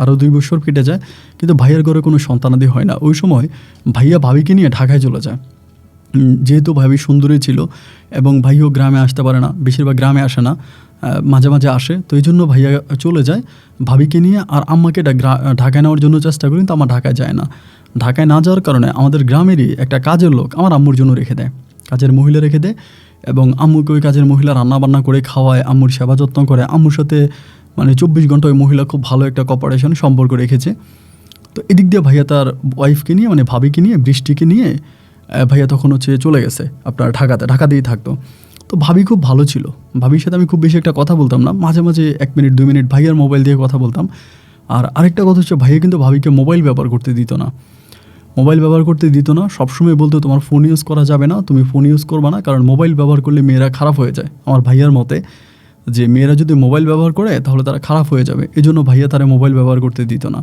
আরও 2 বছর কেটে যায়, কিন্তু ভাইয়ার ঘরে কোনো সন্তানাদি হয় না। ওই সময় ভাইয়া ভাবিকে নিয়ে ঢাকায় চলে যায়। যেহেতু ভাবি সুন্দরী ছিল এবং ভাইও গ্রামে আসতে পারে না, বেশিরভাগ গ্রামে আসে না, মাঝে মাঝে আসে। তো এই জন্য ভাইয়া চলে যায় ভাবিকে নিয়ে। আর আম্মাকে ঢাকায় নেওয়ার জন্য চেষ্টা করি, কিন্তু আমার ঢাকায় যায় না। ঢাকায় না যাওয়ার কারণে আমাদের গ্রামেরই একটা কাজের লোক আমার আম্মুর জন্য রেখে দেয়, কাজের মহিলা রেখে দেয়। এবং আম্মুকে ওই কাজের মহিলা রান্নাবান্না করে খাওয়ায়, আম্মুর সেবা যত্ন করে। আম্মুর সাথে মানে 24 ঘন্টা ওই মহিলা খুব ভালো একটা কোঅপারেশন সম্পর্ক রেখেছে। তো এদিক দিয়ে ভাইয়া তার ওয়াইফকে নিয়ে মানে ভাবিকে নিয়ে, বৃষ্টিকে নিয়ে ভাইয়া তখন হচ্ছে চলে গেছে আপনার ঢাকাতেই থাকতো। তো ভাবি খুব ভালো ছিল। ভাবির সাথে আমি খুব বেশি একটা কথা বলতাম না, মাঝে মাঝে 1 মিনিট 2 মিনিট ভাইয়ার মোবাইল দিয়ে কথা বলতাম। আর আরেকটা কথা হচ্ছে ভাইয়া কিন্তু ভাবিকে মোবাইল ব্যবহার করতে দিত না। সবসময় বলতো তোমার ফোন ইউজ করা যাবে না, তুমি ফোন ইউজ করবা না, কারণ মোবাইল ব্যবহার করলে মেয়েরা খারাপ হয়ে যায়। আমার ভাইয়ার মতে যে মেয়েরা যদি মোবাইল ব্যবহার করে তাহলে তারা খারাপ হয়ে যাবে, এই জন্য ভাইয়া তারা মোবাইল ব্যবহার করতে দিত না,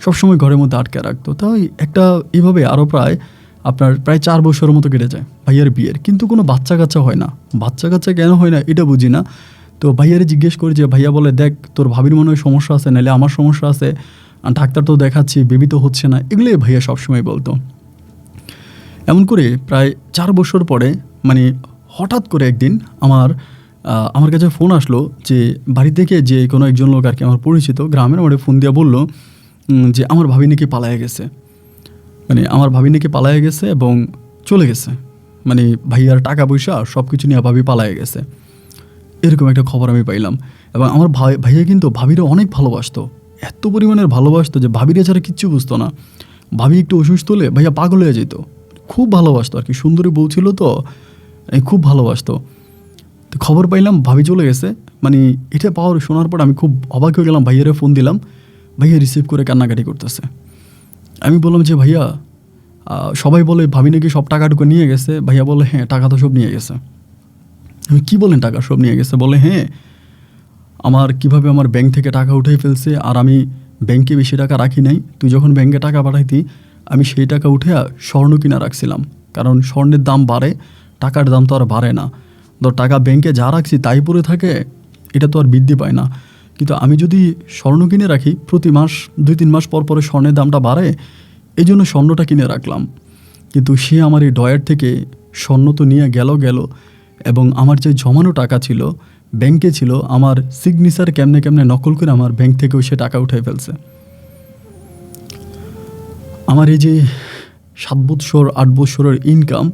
সবসময় ঘরের মধ্যে আটকে রাখতো। তাই একটা এইভাবে আরও প্রায় 4 বছরের মতো কেটে যায় ভাইয়ার বিয়ের, কিন্তু কোনো বাচ্চা কাচ্চা হয় না। বাচ্চা কাচ্চা কেন হয় না এটা বুঝি না। তো ভাইয়ারে জিজ্ঞেস করি, যে ভাইয়া বলে দেখ তোর ভাবির মনে হয় সমস্যা আছে, নাহলে আমার সমস্যা আছে, ডাক্তার তো দেখাচ্ছি, বেবি তো হচ্ছে না, এগুলোই ভাইয়া সবসময় বলতো। এমন করে প্রায় 4 বছর পরে মানে হঠাৎ করে একদিন আমার কাছে ফোন আসলো, যে বাড়ি থেকে যে কোনো একজন লোক আর কি আমার পরিচিত গ্রামের, আমার ফোন দিয়ে বললো যে আমার ভাবি নাকি পালায়ে গেছে। মানে আমার ভাবি নাকি পালায়ে গেছে এবং চলে গেছে, মানে ভাইয়ার টাকা পয়সা সব কিছু নিয়ে ভাবি পালায়ে গেছে, এরকম একটা খবর আমি পাইলাম। এবং আমার ভাইয়া কিন্তু ভাবিরে অনেক ভালোবাসতো, এত পরিমাণের ভালোবাসতো যে ভাবিরে ছাড়া কিচ্ছু বুঝতো না। ভাবি একটু অসুস্থ হলে ভাইয়া পাগল হয়ে যেত, খুব ভালোবাসতো আর কি। সুন্দরী বউ ছিল তো, খুব ভালোবাসতো। তো খবর পাইলাম ভাবি চলে গেছে, মানে এটা শোনার পর আমি খুব অবাক হয়ে গেলাম। ভাইয়ারে ফোন দিলাম, ভাইয়া রিসিভ করে কান্নাকাটি করতেছে। আমি বললাম যে ভাইয়া সবাই বলে ভাবি নাকি সব টাকাটুকু নিয়ে গেছে। ভাইয়া বলে হ্যাঁ টাকা তো সব নিয়ে গেছে। আমি কী বলেন টাকা সব নিয়ে গেছে? বলে হ্যাঁ, কিভাবে আমার ব্যাংক থেকে টাকা উঠে ফেলছে, আর আমি ব্যাংকে বেশি টাকা রাখি নাই। তুই যখন ব্যাংকে টাকা পাঠাইতি আমি সেই টাকা উঠে স্বর্ণ কিনা রাখছিলাম, কারণ স্বর্ণের দাম বাড়ে, টাকার দাম তো আর বাড়ে না। ধর টাকা ব্যাংকে যা রাখছি তাই পড়ে থাকে, এটা তো আর বৃদ্ধি পায় না। কিন্তু আমি যদি স্বর্ণ কিনে রাখি, প্রতি মাস 2-3 মাস পর পরে স্বর্ণের দামটা বাড়ে, এই জন্য স্বর্ণটা কিনে রাখলাম। কিন্তু সে আমার এই ডয়ার থেকে স্বর্ণ তো নিয়ে গেল এবং আমার যে জমানো টাকা ছিল ব্যাংকে ছিল, আমার সিগনেচার কেমনে নকল করে আমার ব্যাংক থেকেও সে টাকা উঠে ফেলছে। আমার এই যে 7 বছর 8 বছরের ইনকাম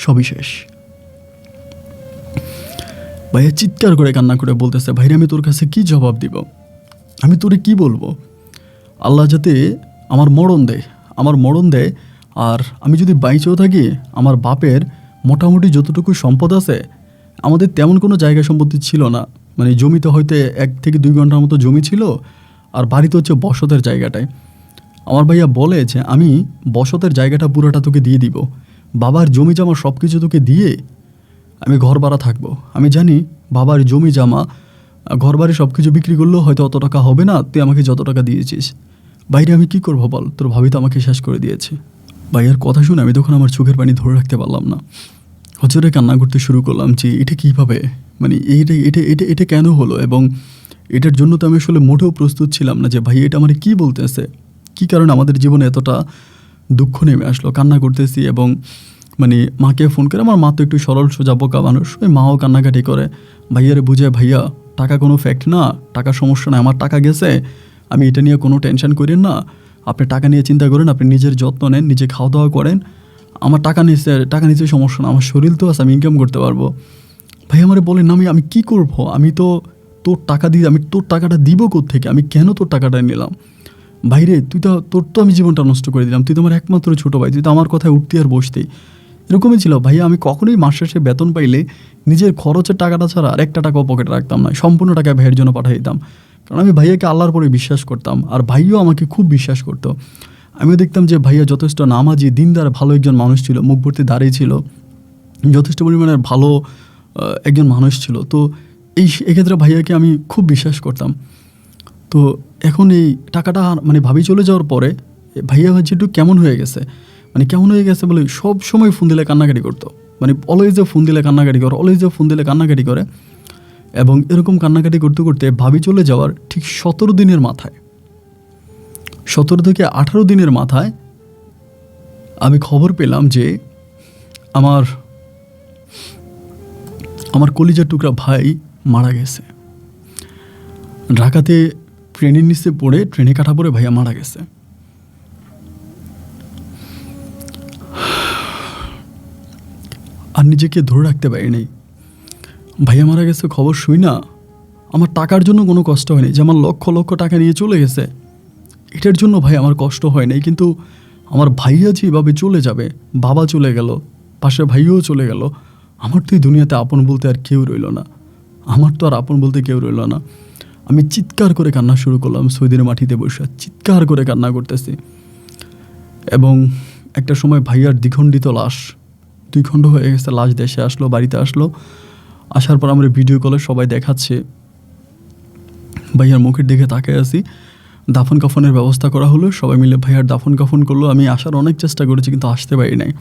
সবই শেষ। ভাইয়া চিৎকার করে কান্না করে বলতেছে, ভাইরে আমি তোর কাছে কি জবাব দিব, আমি তোরে কি বলবো? আল্লাহ যাতে আমার মরণ দেয়, আর আমি যদি বাইচেও থাকি, আমার বাপের মোটামুটি যতটুকু সম্পদ আছে, আমাদের তেমন কোনো জায়গা সম্পত্তি ছিল না। মানে জমিতে হয়তো 1 থেকে 2 ঘন্টার মতো জমি ছিল, আর বাড়িতে হচ্ছে বসতের জায়গাটায়। আমার ভাইয়া বলে যে আমি বসতের জায়গাটা পুরোটা তোকে দিয়ে দিব, বাবার জমি জমা সব কিছু তোকে দিয়ে আমি ঘর ভাড়া থাকবো। আমি জানি বাবার জমি জমা ঘর বাড়ি সব কিছু বিক্রি করলেও হয়তো অত টাকা হবে না, তুই আমাকে যত টাকা দিয়েছিস। বাইরে আমি কি করবো বল, তোর ভাবি তো আমাকে শেষ করে দিয়েছে। ভাইয়ার কথা শুনে আমি তখন আমার চোখের পানি ধরে রাখতে পারলাম না, হজরে কান্না করতে শুরু করলাম যে এটা কীভাবে, মানে এটা কেন হলো। এবং এটার জন্য তো আমি আসলে মোটেও প্রস্তুত ছিলাম না যে ভাই এটা আমার কী বলতেছে, কী কারণে আমাদের জীবনে এতটা দুঃখ নেমে আসলো, কান্না করতেছি এবং মানে মাকে ফোন করে, আমার মা তো একটু সরল সোজা বোকা মানুষ, ওই মাও কান্নাকাটি করে, ভাইয়ারে বুঝে, ভাইয়া টাকা কোনো ফ্যাক্ট না, টাকার সমস্যা না, আমার টাকা গেছে, আমি এটা নিয়ে কোনো টেনশন করেন না, আপনি টাকা নিয়ে চিন্তা করেন, আপনি নিজের যত্ন নেন, নিজে খাওয়া দাওয়া করেন, আমার টাকা নিচে সমস্যা না, আমার শরীর তো আছে, আমি ইনকাম করতে পারবো। ভাই আমারে বলেন না, আমি কী করবো, আমি তো তোর টাকা দিয়ে, আমি তোর টাকাটা দিব কোত্থেকে, আমি কেন তোর টাকাটা নিলাম, ভাইরে তুই তো, তোর তো আমি জীবনটা নষ্ট করে দিলাম, তুই তো আমার একমাত্র ছোটো ভাই, তুই তো আমার কথায় উঠতি আর বসতেই। এরকমই ছিল ভাইয়া, আমি কখনোই মাস শেষে বেতন পাইলে নিজের খরচের টাকাটা ছাড়া আর একটা টাকাও পকেটে রাখতাম না, সম্পূর্ণ টাকা ভাইয়ের জন্য পাঠিয়ে দিতাম, কারণ আমি ভাইয়াকে আল্লাহর পরে বিশ্বাস করতাম, আর ভাইও আমাকে খুব বিশ্বাস করতো। আমিও দেখতাম যে ভাইয়া যথেষ্ট নামাজি, দিনদার, ভালো একজন মানুষ ছিল, মুখ ভর্তি দাঁড়িয়ে ছিল, যথেষ্ট পরিমাণে ভালো একজন মানুষ ছিল। তো এক্ষেত্রে ভাইয়াকে আমি খুব বিশ্বাস করতাম। তো এখন এই টাকাটা মানে ভাবি চলে যাওয়ার পরে ভাইয়া হচ্ছে একটু কেমন হয়ে গেছে, মানে কেমন হয়ে গেছে বলে সব সময় ফোন দিলে কান্নাকাটি করতো, মানে অলওয়েজে ফোন দিলে কান্নাকাটি করে, অলওয়েজে ফোন দিলে কান্নাকাটি করে। এবং এরকম কান্নাকাটি করতে করতে ভাবি চলে যাওয়ার ঠিক 17 দিনের মাথায়, 17 থেকে 18 দিনের মাথায় আমি খবর পেলাম যে আমার কলিজার টুকরা ভাই মারা গেছে। ঢাকাতে ট্রেনের নিচে পড়ে, ট্রেনে কাটা পড়ে ভাইয়া মারা গেছে। আর নিজেকে ধরে রাখতে পারিনি, ভাইয়া মারা গেছে খবর শুই না, আমার টাকার জন্য কোনো কষ্ট হয়নি, যে আমার লক্ষ লক্ষ টাকা নিয়ে চলে গেছে এটার জন্য ভাই আমার কষ্ট হয় নাই, কিন্তু আমার ভাইয়া যেভাবে চলে যাবে, বাবা চলে গেল, পাশে ভাইও চলে গেল, আমার তো এই দুনিয়াতে আপন বলতে আর কেউ রইল না, আমার তো আর আপন বলতে কেউ রইল না। আমি চিৎকার করে কান্না শুরু করলাম, সৌদির মাটিতে বসে চিৎকার করে কান্না করতেছি। এবং একটা সময় ভাইয়ার দ্বিখণ্ডিত লাশ, 2 খণ্ড হয়ে গেছে, লাশ দেশে আসলো, বাড়িতে আসলো, আসার পর আমরা ভিডিও কলে সবাই দেখাচ্ছে, ভাইয়ার মুখের দিকে তাকিয়ে আছি। দাফন কাফনের ব্যবস্থা করা হলো, সবাই মিলে ভাইয়ার দাফন কাফন করলো। আমি আসার অনেক চেষ্টা করেছি কিন্তু আসতে পারি নাই,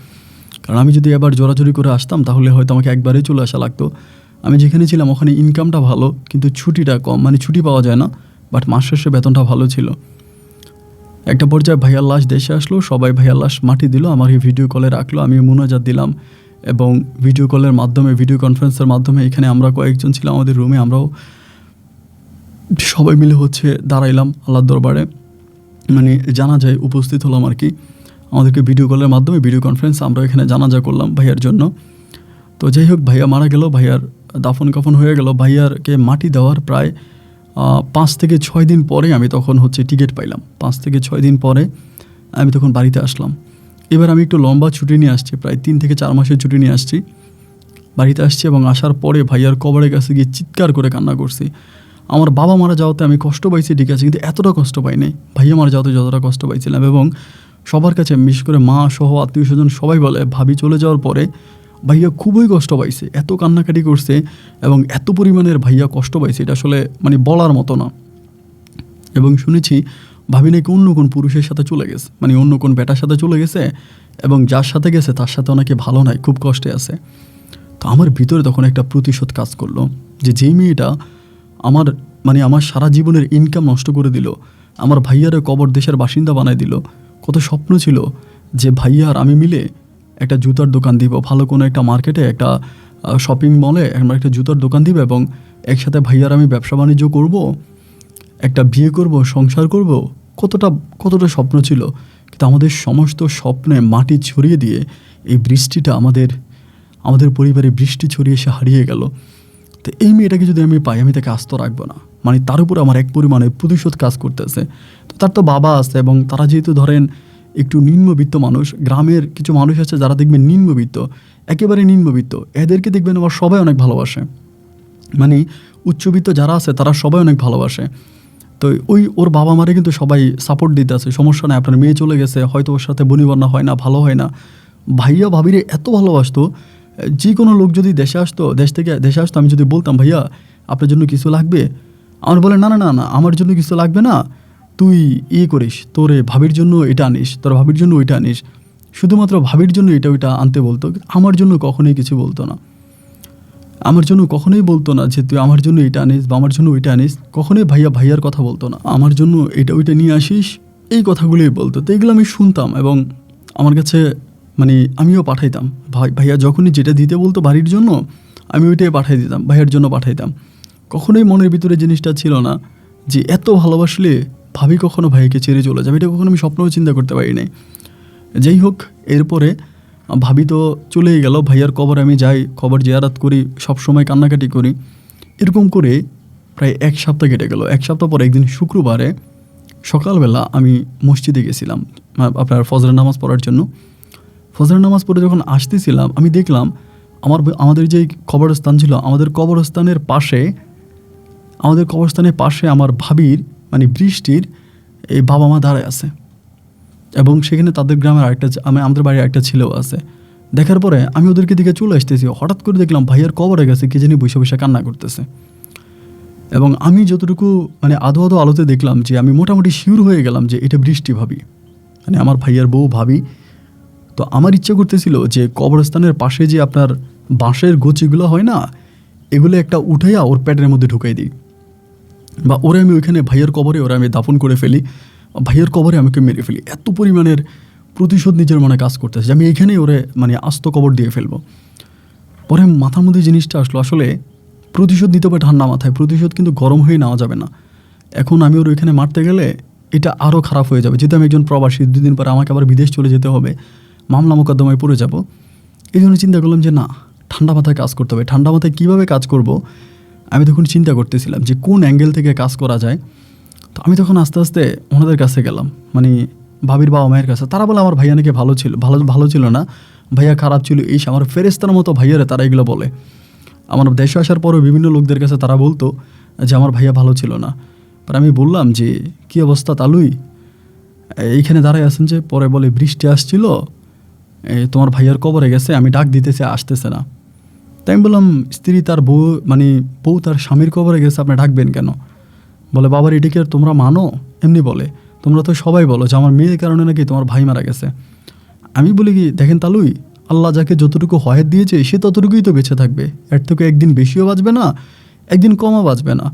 কারণ আমি যদি এবার জোরাজুরি করে আসতাম তাহলে হয়তো আমাকে একবারেই চলে আসা লাগতো। আমি যেখানে ছিলাম ওখানে ইনকামটা ভালো কিন্তু ছুটিটা কম, মানে ছুটি পাওয়া যায় না, বাট মাস শেষে বেতনটা ভালো ছিল। একটা পর্যায়ে ভাইয়ার লাশ দেশে আসলো, সবাই ভাইয়ার লাশ মাটি দিল, আমার এই ভিডিও কলে রাখলো, আমি মোনাজাত দিলাম এবং ভিডিও কলের মাধ্যমে, ভিডিও কনফারেন্সের মাধ্যমে এখানে আমরা কয়েকজন ছিলাম আমাদের রুমে, আমরাও সবাই মিলে দাঁড়াইলাম আল্লাহর দরবারে, মানে জানাজায় উপস্থিত হলাম আর কি। আমাদেরকে ভিডিও কলের মাধ্যমে, ভিডিও কনফারেন্স, আমরা এখানে জানাজা করলাম ভাইয়ার জন্য। তো যাই হোক, ভাইয়া মারা গেল, ভাইয়ার দাফন কাফন হয়ে গেল। ভাইয়ারকে মাটি দেওয়ার প্রায় 5 থেকে 6 দিন পরে আমি তখন টিকিট পাইলাম। 5 থেকে 6 দিন পরে আমি তখন বাড়িতে আসলাম। এবার আমি একটু লম্বা ছুটি নিয়ে আসছি, প্রায় 3 থেকে 4 মাসের ছুটি নিয়ে আসছি, বাড়িতে আসছি এবং আসার পরে ভাইয়ার কবরের কাছে গিয়ে চিৎকার করে কান্না করছি। আমার বাবা মারা যাওয়াতে আমি কষ্ট পাইছি ঠিক আছে, কিন্তু এতটা কষ্ট পাই নাই ভাইয়া মারা যাওয়াতে যতটা কষ্ট পাইছিলাম। এবং সবার কাছে, বিশেষ করে মা সহ আত্মীয় স্বজন সবাই বলে ভাবি চলে যাওয়ার পরে ভাইয়া খুবই কষ্ট পাইছে, এত কান্নাকাটি করছে এবং এত পরিমাণের ভাইয়া কষ্ট পাইছে, এটা আসলে মানে বলার মতো না। এবং শুনেছি ভাবি নাকি অন্য কোন পুরুষের সাথে চলে গেছে, মানে অন্য কোন বেটার সাথে চলে গেছে এবং যার সাথে গেছে তার সাথে অনেকে ভালো নাই, খুব কষ্টে আছে। তো আমার ভিতরে তখন একটা প্রতিশোধ কাজ করলো, যে যেই মেয়েটা আমার সারা জীবনের ইনকাম নষ্ট করে দিল, আমার ভাইয়ারে কবর দেশের বাসিন্দা বানায় দিল। কত স্বপ্ন ছিল যে ভাইয়া আর আমি মিলে একটা জুতার দোকান দিব, ভালো কোনো একটা মার্কেটে, একটা শপিং মলে আমরা একটা জুতার দোকান দিব এবং একসাথে ভাইয়ার আমি ব্যবসা বাণিজ্য করব, একটা বিয়ে করব, সংসার করব, কতটা স্বপ্ন ছিল। কিন্তু আমাদের সমস্ত স্বপ্নে মাটি ছড়িয়ে দিয়ে এই বৃষ্টিটা আমাদের পরিবারে বৃষ্টি ছড়িয়ে এসে হারিয়ে গেল। তো এই মেয়েটাকে যদি আমি পাই, আমি তাকে আস্ত রাখবো না, মানে তার উপর আমার এক পরিমাণে প্রতিশোধ কাজ করতেছে। তো তার তো বাবা আছে এবং তারা যেহেতু ধরেন একটু নিম্নবিত্ত মানুষ, গ্রামের কিছু মানুষ আছে যারা দেখবেন নিম্নবিত্ত, একেবারে নিম্নবিত্ত, এদেরকে দেখবেন আবার সবাই অনেক ভালোবাসে, মানে উচ্চবিত্ত যারা আছে তারা সবাই অনেক ভালোবাসে। তো ওর বাবা মারে কিন্তু সবাই সাপোর্ট দিতে আছে, সমস্যা নেই, আপনার মেয়ে চলে গেছে, হয়তো ওর সাথে বনিবন্যা হয় না, ভালো হয় না। ভাইয়া ভাবিরে এত ভালোবাসতো, যে কোনো লোক যদি দেশ থেকে দেশে আসতো, আমি যদি বলতাম ভাইয়া আপনার জন্য কিছু লাগবে, আমার বলে না না না না আমার জন্য কিছু লাগবে না, তুই করিস, তোরে ভাবির জন্য এটা আনিস, তোর ভাবির জন্য ওইটা আনিস, শুধুমাত্র ভাবির জন্য এটা ওইটা আনতে বলতো, আমার জন্য কখনোই কিছু বলতো না। আমার জন্য কখনোই বলতো না যে তুই আমার জন্য এটা আনিস বা আমার জন্য ওইটা আনিস, কখনোই ভাইয়ার কথা বলতো না, আমার জন্য এটা ওইটা নিয়ে আসিস, এই কথাগুলোই বলতো। তো এগুলো আমি শুনতাম এবং আমার কাছে মানে আমিও পাঠাইতাম, ভাইয়া যখনই যেটা দিতে বলতো বাড়ির জন্য আমি ওইটাই পাঠাই দিতাম, ভাইয়ার জন্য পাঠাইতাম। কখনোই মনের ভিতরে জিনিসটা ছিল না যে এত ভালোবাসলে ভাবি কখনো ভাইকে ছেড়ে চলে যাবে, এটা কখনো আমি স্বপ্নেও চিন্তা করতে পারি নাই। যাই হোক, এরপরে ভাবি তো চলেই গেল, ভাইয়ার কবরে আমি যাই, কবর জিয়ারাত করি, সবসময় কান্নাকাটি করি। এরকম করে প্রায় 1 সপ্তাহ কেটে গেল। 1 সপ্তাহ পরে একদিন শুক্রবারে সকালবেলা আমি মসজিদে গেছিলাম আপনার ফজরের নামাজ পড়ার জন্য। ফজরের নামাজ পড়ে যখন আসতেছিলাম আমি দেখলাম আমাদের যে কবরস্থান ছিল, আমাদের কবরস্থানের পাশে আমার ভাবির মানে বৃষ্টির এই বাবা মা দাঁড়ায় আছে, এবং সেখানে তাদের গ্রামের আমাদের বাড়ির একটা ছেলেও আছে। দেখার পরে আমি ওদেরকে দিকে চলে আসতেছি, হঠাৎ করে দেখলাম ভাইয়ার কবরে গেছে কে জানি বসে বসে কান্না করতেছে। এবং আমি যতটুকু মানে আধো আলোতে দেখলাম যে আমি মোটামুটি শিওর হয়ে গেলাম যে এটা বৃষ্টি ভাবি, মানে আমার ভাইয়ার বউ ভাবি। তো আমার ইচ্ছা করতেছিল যে কবরস্থানের পাশে যে আপনার বাঁশের গোচিগুলো হয় না, এগুলো একটা উঠাইয়া ওর পেটের মধ্যে ঢুকাই দিই, বা ওরে আমি ওইখানে ভাইয়ের কবরে ওরা আমি দাফন করে ফেলি, ভাইয়ের কবরে আমাকে মেরে ফেলি। এত পরিমাণের প্রতিশোধ নিজের মনে কাজ করতেছে যে আমি এখানেই ওরে মানে আস্ত কবর দিয়ে ফেলবো। পরে মাথার মধ্যে জিনিসটা আসলো, আসলে প্রতিশোধ নিতে হবে ঠান্ডা মাথায়, প্রতিশোধ কিন্তু গরম হয়ে নেওয়া যাবে না। এখন আমি ওর ওইখানে মারতে গেলে এটা আরও খারাপ হয়ে যাবে, যেহেতু আমি একজন প্রবাসী, 2 দিন পরে আমাকে আবার বিদেশ চলে যেতে হবে, মামলা মোকদ্দমায় পড়ে যাব। এই জন্য চিন্তা করলাম যে না, ঠান্ডা মাথায় কাজ করতে হবে। ঠান্ডা মাথায় কীভাবে কাজ করব আমি তখন চিন্তা করতেছিলাম যে কোন অ্যাঙ্গেল থেকে কাজ করা যায়। তো আমি তখন আস্তে আস্তে ওনাদের কাছে গেলাম, মানে ভাবির বাবা মায়ের কাছে। তারা বলে আমার ভাইয়া নাকি ভালো ছিল না, ভাইয়া খারাপ ছিল, এই আমার ফেরেস্তার মতো ভাইয়ারে তারা এগুলো বলে। আমার দেশে আসার পরেও বিভিন্ন লোকদের কাছে তারা বলতো যে আমার ভাইয়া ভালো ছিল না। পরে আমি বললাম যে কী অবস্থা তালুই, এইখানে দাঁড়ায় আছেন যে? পরে বলে বৃষ্টি আসছিল, তোমার ভাইয়ার কবরে গেছে, আমি ডাক দিতেছে আসতেছে না। তাই আমি বললাম স্ত্রী তার বউ তার স্বামীর কবরে গেছে, আপনি ডাকবেন কেন? বলে বাবার এটিকে আর তোমরা মানো? এমনি বলে তোমরা তো সবাই বলো যে আমার মেয়ের কারণে নাকি তোমার ভাই মারা গেছে। আমি বলি কি, দেখেন তালুই, আল্লাহ যাকে যতটুকু হয়াত দিয়েছে সে ততটুকুই তো বেঁচে থাকবে, এর থেকে একদিন বেশিও বাঁচবে না, একদিন কমও বাঁচবে না।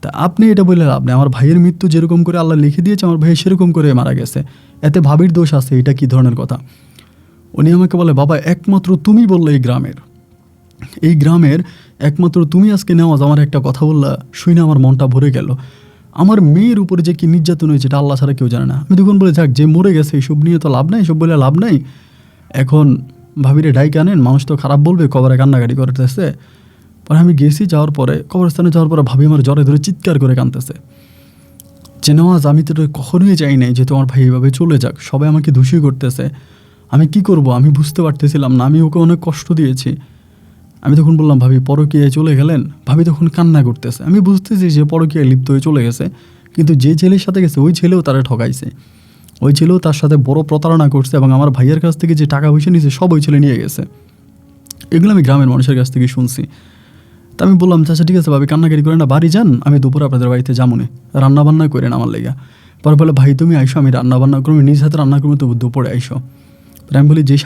তা আপনি এটা বললে লাভ নেই, আমার ভাইয়ের মৃত্যু যেরকম করে আল্লাহ লিখে দিয়েছে আমার ভাই সেরকম করে মারা গেছে, এতে ভাবির দোষ আছে, এটা কী ধরনের কথা? উনি আমাকে বলে বাবা একমাত্র তুমি বললে এই গ্রামের একমাত্র তুমি আজকে নেওয়াজ আমার একটা কথা বললা, শুনে আমার মনটা ভরে গেল। আমার মেয়ের উপরে যে কি নির্যাতন হয়েছে এটা আল্লাহ ছাড়া কেউ জানে না। আমি তখন বলে যাক, যে মরে গেছে এইসব নিয়ে তো লাভ নাই, এসব বলে লাভ নাই, এখন ভাবিরে ডাইকে আনেন, মানুষ তো খারাপ বলবে, কবরে কান্নাকাটি করতেছে। পরে আমি গেছি, যাওয়ার পরে কবরস্থানে যাওয়ার পরে ভাবি আমার জ্বরে ধরে চিৎকার করে কাঁদতেছে যে নেওয়াজ আমি তো কখনোই চাই নাই যে তোমার ভাই এভাবে চলে যাক, সবাই আমাকে দোষী করতেছে, আমি কি করব আমি বুঝতে পারতেছিলাম না, আমি ওকে অনেক কষ্ট দিয়েছি। আমি তখন বললাম ভাবি পরকীয়ায় চলে গেলেন? ভাবি তখন কান্না করতেছে। আমি বুঝতেছি যে পরকীয়ায় লিপ্ত হয়ে চলে গেছে, কিন্তু যে ছেলের সাথে গেছে ওই ছেলেও তারা ঠকাইছে, ওই ছেলেও তার সাথে বড় প্রতারণা করছে, এবং আমার ভাইয়ের কাছ থেকে যে টাকা পয়সা নিয়েছে সব ওই ছেলে নিয়ে গেছে। এগুলো আমি গ্রামের মানুষের কাছ থেকে শুনছি। তা আমি বললাম আচ্ছা ঠিক আছে ভাবি, কান্নাকাটি করেন না, বাড়ি যান, আমি দুপুরে আপনাদের বাড়িতে যামুনে, রান্নাবান্না করেন আমার লেগা। পরে বলে ভাই তুমি আইসো, আমি রান্নাবান্না করবো, নিজ হাতে রান্না করবো, তো দুপুরে আইসো। আমি বলি যে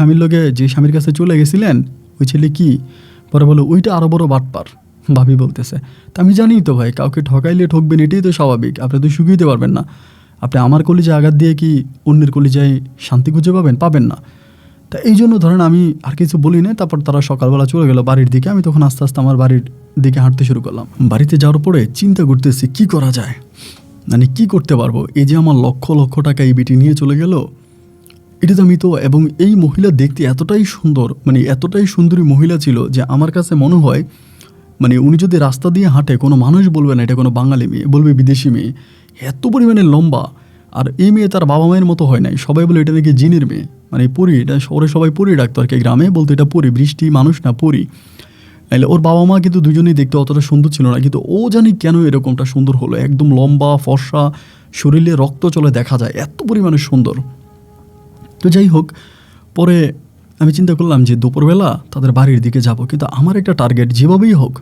স্বামীর কাছে চলে গেছিলেন ওই ছেলে কি? পরে বলো ওইটা আরও বড় বাটপার, ভাবি বলতেছে। তা আমি জানি তো ভাই, কাউকে ঠকাইলে ঠকবেন, এটাই তো স্বাভাবিক, আপনি তো সুখী দিতে পারবেন না, আপনি আমার কলিজায় আঘাত দিয়ে কি অন্যের কলিজায় শান্তি খুঁজে পাবেন না। তা এই জন্য ধরেন আমি আর কিছু বলি না। তারপর তারা সকালবেলা চলে গেল বাড়ির দিকে, আমি তখন আস্তে আস্তে আমার বাড়ির দিকে হাঁটতে শুরু করলাম। বাড়িতে যাওয়ার পরে চিন্তা করতেছি কি করা যায়, মানে কি করতে পারবো। এই যে আমার লক্ষ লক্ষ টাকা এই বেটি নিয়ে চলে গেল, এটা তো আমি তো, এবং এই মহিলা দেখতে এতটাই সুন্দর, মানে এতটাই সুন্দরী মহিলা ছিল যে আমার কাছে মনে হয় মানে উনি যদি রাস্তা দিয়ে হাঁটে কোনো মানুষ বলবে না এটা কোনো বাঙালি মেয়ে, বলবে বিদেশি মেয়ে, এত পরিমাণে লম্বা। আর এই মেয়ে তার বাবা মায়ের মতো হয় নাই, সবাই বলে এটা নাকি জিনের মেয়ে, মানে পরি, এটা শহরে সবাই পরি ডাকতো আর কি, গ্রামে বলতো এটা পরি, বৃষ্টি মানুষ না পরি। নাহলে ওর বাবা মা কিন্তু দুজনেই দেখতে অতটা সুন্দর ছিল না, কিন্তু ও জানি কেন এরকমটা সুন্দর হলো, একদম লম্বা ফর্সা, শরীরে রক্ত চলে দেখা যায়, এত পরিমাণে সুন্দর। তো যাই হোক, পরে আমি চিন্তা করলাম যে দুপুরবেলা তাদের বাড়ির দিকে যাব, কিন্তু আমার একটা টার্গেট যেভাবেই হোক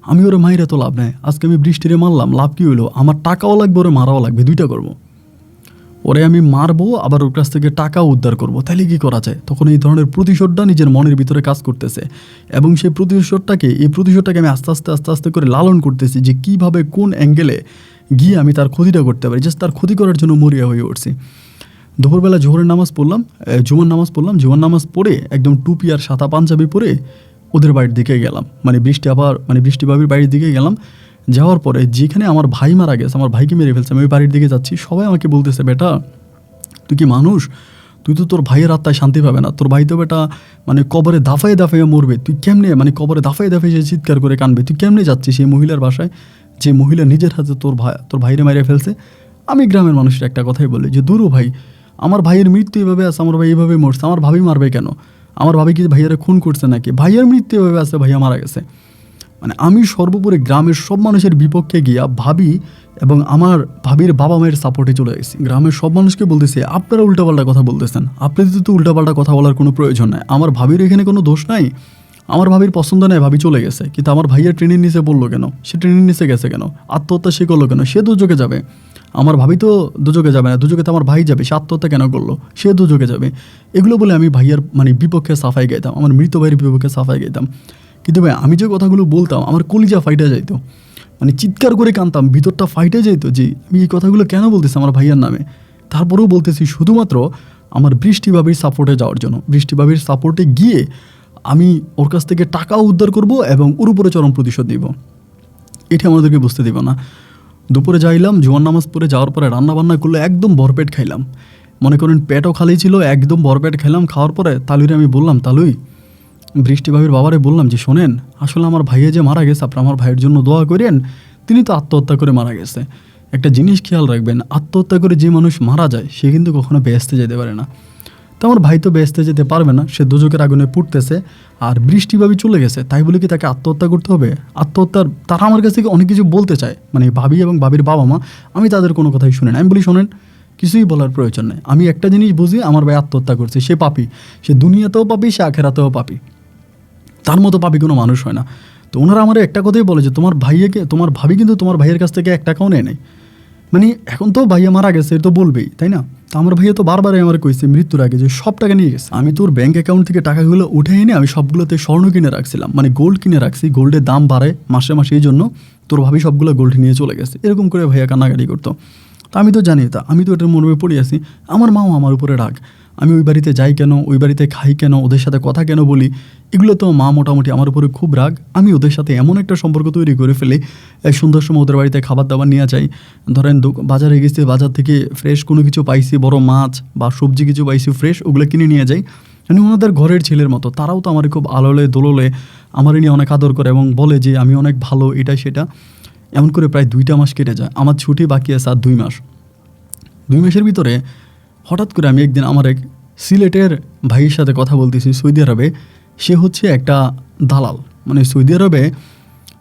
আমি ওরে মাইরে তো লাভ নেই, আজকে আমি বৃষ্টিরে মারলাম, লাভ কী হইলো, আমার টাকাও লাগবে ওরে মারাও লাগবে, দুইটা করবো, ওরে আমি মারবো আবার ওর কাছ থেকে টাকাও উদ্ধার করবো, তাহলে কী করা যায়। তখন এই ধরনের প্রতিশোধটা নিজের মনের ভিতরে কাজ করতেছে, এবং সেই প্রতিশোধটাকে আমি আস্তে আস্তে করে লালন করতেছি যে কীভাবে কোন অ্যাঙ্গেলে গিয়ে আমি তার ক্ষতিটা করতে পারি, জাস্ট তার ক্ষতি করার জন্য মরিয়া হয়ে উঠছি। দুপুরবেলা জোহরের নামাজ পড়লাম, জুমার নামাজ পড়লাম, জুমার নামাজ পড়ে একদম টুপি আর সাদা পাঞ্জাবি পরে ওদের বাড়ির দিকে গেলাম, মানে বৃষ্টি বাবির বাড়ির দিকে গেলাম। যাওয়ার পরে যেখানে আমার ভাই মারা গেছে, আমার ভাইকে মেরে ফেলছে, আমি ওই বাড়ির দিকে যাচ্ছি, সবাই আমাকে বলতেছে, বেটা তুই কি মানুষ, তুই তো তোর ভাইয়ের আত্মায় শান্তি পাবে না, তোর ভাই তো বেটা মানে কবরে দাফায় দাফাইয়ে মরবে, তুই কেমনে মানে কবরে দাফায় দাফাইয়ে সে চিৎকার করে কানবে, তুই কেমনে যাচ্ছিস সেই মহিলার বাসায়, যে মহিলা নিজের হাতে তোর ভাইরে মারিয়ে ফেলছে। আমি গ্রামের মানুষের একটা কথাই বলি যে দূরও ভাই, আমার ভাইয়ের মৃত্যু এভাবে আছে, আমার ভাই এইভাবে মরছে, আমার ভাবি মারবে কেন, আমার ভাবি কি ভাইয়ারা খুন করছে নাকি, ভাইয়ের মৃত্যু এভাবে আছে, ভাইয়া মারা গেছে। মানে আমি সর্বোপরি গ্রামের সব মানুষের বিপক্ষে গিয়া ভাবি এবং আমার ভাবির বাবা মায়ের সাপোর্টে চলে গেছি। গ্রামের সব মানুষকে বলতেছি আপনারা উল্টাপাল্টা কথা বলতেছেন, আপনাদের তো উল্টাপাল্টা কথা বলার কোনো প্রয়োজন নাই, আমার ভাবির এখানে কোনো দোষ নাই, আমার ভাবির পছন্দ নেই, ভাবি চলে গেছে, কিন্তু আমার ভাইয়া ট্রেনের নিচে বললো কেন, সে ট্রেনের নিচে গেছে কেন, আত্মহত্যা সে করলো কেন, সে দুযোগে যাবে, আমার ভাবি তো দুযোগে যাবে না, দুযোগে তো আমার ভাই যাবে, সে আত্মহত্যা কেন করলো, সে দুযোগে যাবে। এগুলো বলে আমি ভাইয়ার মানে বিপক্ষে সাফাই গাইতাম, আমার মৃত ভাইয়ের বিপক্ষে সাফাই গাইতাম। কিন্তু ভাই আমি যে কথাগুলো বলতাম আমার কলিজা ফাইটে যাইতো, মানে চিৎকার করে কানতাম, ভিতরটা ফাইটে যাইতো যে আমি এই কথাগুলো কেন বলতেছি আমার ভাইয়ার নামে। তারপরেও বলতেছি শুধুমাত্র আমার বৃষ্টিবাবির সাপোর্টে যাওয়ার জন্য, বৃষ্টিবাবির সাপোর্টে গিয়ে আমি ওর কাছ থেকে টাকাও উদ্ধার করব এবং ওর উপরে চরম প্রতিশোধ দিব, এটা আমাদেরকে বুঝতে দিব না। দুপুরে যাইলাম, জোয়ার নামাজ পড়ে যাওয়ার পরে রান্নাবান্না করলে একদম ভরপেট খাইলাম, মনে করেন পেটও খালি ছিল, একদম ভরপেট খাইলাম। খাওয়ার পরে তালুইরে আমি বললাম, তালুই বৃষ্টিবাবির বাবারে বললাম যে শোনেন, আসলে আমার ভাইয়া যে মারা গেছে আপনার আমার ভাইয়ের জন্য দোয়া করেন, তিনি তো আত্মহত্যা করে মারা গেছে। একটা জিনিস খেয়াল রাখবেন, আত্মহত্যা করে যে মানুষ মারা যায় সে কিন্তু কখনো বেহেশতে যেতে পারে না। তো আমার ভাই তো বেহেশতে যেতে পারবে না, সে দোজখের আগুনে পুড়তেছে, আর বৃষ্টিবাবি চলে গেছে, তাই বলে কি তাকে আত্মহত্যা করতে হবে? তারা আমার কাছ থেকে অনেক কিছু বলতে চায়, মানে ভাবি এবং ভাবির বাবা মা, আমি তাদের কোনো কথাই শুনি না। আমি বলি শোনেন, কিছুই বলার প্রয়োজন নেই, আমি একটা জিনিস বুঝি, আমার ভাই আত্মহত্যা করছে, সে পাপী, সে দুনিয়াতেও পাপী, সে আখেরাতেও পাপী, তার মতো পাপী কোনো মানুষ হয় না। তো ওনারা আমার একটা কথাই বলে যে তোমার ভাবি কিন্তু তোমার ভাইয়ের কাছ থেকে 1 টাকাও নেয় নাই, মানে এখন তো ভাইয়া মারা গেছে তো বলবেই, তাই না? তো আমার ভাইয়া তো বারবারই আমার কইছে মৃত্যুর আগে যে সব টাকা নিয়ে গেছে। আমি তোর ব্যাঙ্ক অ্যাকাউন্ট থেকে টাকাগুলো উঠে এনে আমি সবগুলোতে স্বর্ণ কিনে রাখছিলাম, মানে গোল্ড কিনে রাখছি, গোল্ডের দাম বাড়ে মাসে মাসে, এই জন্য তোর ভাবি সবগুলো গোল্ড নিয়ে চলে গেছে, এরকম করে ভাইয়া কান্নাকাটি করতো। তা আমি তো জানি, আমি তো এটার মনে পড়ে আছি, আমার মাও আমার উপরে রাগ, আমি ওই বাড়িতে যাই কেন, ওই বাড়িতে খাই কেন, ওদের সাথে কথা কেন বলি, এগুলো তো মা মোটামুটি আমার উপরে খুব রাগ। আমি ওদের সাথে এমন একটা সম্পর্ক তৈরি করে ফেলি, সন্ধ্যার সময় ওদের বাড়িতে খাবার দাবার নিয়ে যাই, ধরেন বাজারে গেছি, বাজার থেকে ফ্রেশ কোনো কিছু পাইছি, বড় মাছ বা সবজি কিছু পাইছি ফ্রেশ, ওগুলো কিনে নিয়ে যাই, মানে ওনাদের ঘরের ছেলের মতো। তারাও তো আমার খুব আলোলে দোললে আমার নিয়ে অনেক আদর করে এবং বলে যে আমি অনেক ভালো, এটা সেটা। এমন করে প্রায় 2টা মাস কেটে যায়, আমার ছুটি বাকি আছে আর 2 মাস। 2 মাসের ভিতরে হঠাৎ করে আমি একদিন আমার এক সিলেটের ভাইয়ের সাথে কথা বলতেছি সৌদি আরবে, সে হচ্ছে একটা দালাল, মানে সৌদি আরবে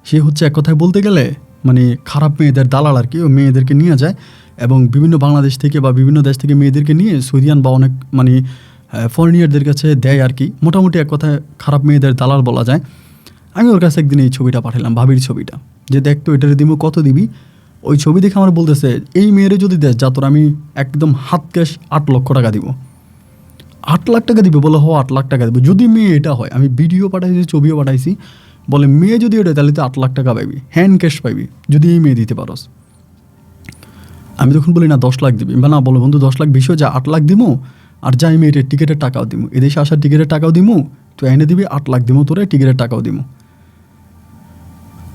সে হচ্ছে এক কথায় বলতে গেলে মানে খারাপ মেয়েদের দালাল আর কি, ও মেয়েদেরকে নিয়ে যায় এবং বিভিন্ন বাংলাদেশ থেকে বা বিভিন্ন দেশ থেকে মেয়েদেরকে নিয়ে সৌদিয়ান বা অনেক মানে ফরেনিয়ারদের কাছে দেয় আর কি, মোটামুটি এক কথায় খারাপ মেয়েদের দালাল বলা যায়। আমি ওর কাছে একদিন এই ছবিটা পাঠালাম, ভাবির ছবিটা, যে দেখতো এটারে দিব, কত দিবি? ওই ছবি দেখে আমার বলতেছে এই মেয়েরে যদি দেশ যা তোর আমি একদম হাত ক্যাশ 8 লক্ষ টাকা দিব। 8 লাখ টাকা দিবে বলে, 8 লাখ টাকা দেবে যদি মেয়ে এটা হয়। আমি ভিডিও পাঠাইছি, ছবিও পাঠাইছি, বলে মেয়ে যদি এটা তাহলে তো 8 লাখ টাকা পাইবি, হ্যান্ড ক্যাশ পাইবি যদি এই মেয়ে দিতে পারস। আমি তখন বলি না 10 লাখ দিবি, না বলো বন্ধু 10 লাখ বিষয়, যা 8 লাখ দিমু, আর যাই মেয়েটের টিকিটের টাকাও দিমু, এদেশে আসার টিকিটের টাকাও দিমু, তুই এনে দিবি 8 লাখ দিমু তোরে, টিকিটের টাকাও দিমু।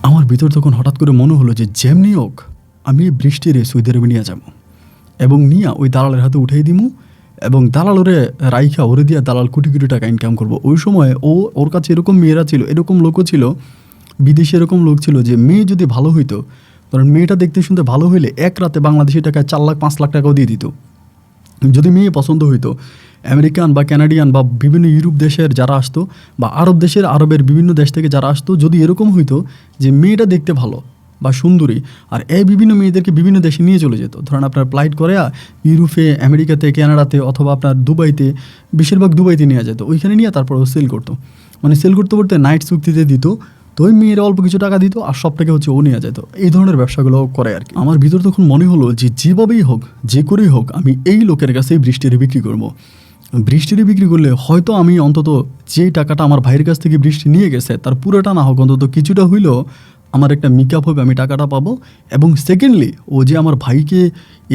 আমার ভিতর তখন হঠাৎ করে মনে হলো যে যেমনি হোক আমি বৃষ্টির সৌদি আরবে নিয়ে যাবো এবং নিয়ে ওই দালালের হাতে উঠাই দিমু এবং দালাল ওরে রাইখা ওরে দিয়া দালাল কোটি কোটি টাকা ইনকাম করবো। ওই সময় ওর কাছে এরকম মেয়েরা ছিল, এরকম লোকও ছিল, বিদেশে এরকম লোক ছিল যে মেয়ে যদি ভালো হইতো, কারণ মেয়েটা দেখতে শুনতে ভালো হইলে 1 রাতে বাংলাদেশি টাকায় 4 লাখ 5 লাখ টাকাও দিয়ে দিত। যদি মেয়ে পছন্দ হইতো, আমেরিকান বা ক্যানাডিয়ান বা বিভিন্ন ইউরোপ দেশের যারা আসতো বা আরবের বিভিন্ন দেশ থেকে যারা আসতো, যদি এরকম হইতো যে মেয়েটা দেখতে ভালো বা সুন্দরী, আর বিভিন্ন মেয়েদেরকে বিভিন্ন দেশে নিয়ে চলে যেত, ধরেন আপনার ফ্লাইট করে ইউরোপে, আমেরিকাতে, কানাডাতে অথবা আপনার দুবাইতে, বেশিরভাগ দুবাইতে নিয়ে যেত, ওইখানে নিয়ে তারপর সেল করতো, মানে সেল করতে করতে নাইট চুক্তিতে দিত, তো ওই মেয়েরা অল্প কিছু টাকা দিত আর সব টাকা হচ্ছে ও নিয়ে যেত। এই ধরনের ব্যবসাগুলো করে আর কি। আমার ভিতর তখন মনে হলো যে যেভাবেই হোক, যে করেই হোক, আমি এই লোকের কাছেই বৃষ্টিরে বিক্রি করবো। বৃষ্টিরে বিক্রি করলে হয়তো আমি অন্তত যে টাকাটা আমার ভাইয়ের কাছ থেকে বৃষ্টি নিয়ে গেছে তার পুরোটা না হোক, অন্তত কিছুটা হইলেও আমার একটা মেকআপ হবে, আমি টাকাটা পাবো। এবং সেকেন্ডলি ও যে আমার ভাইকে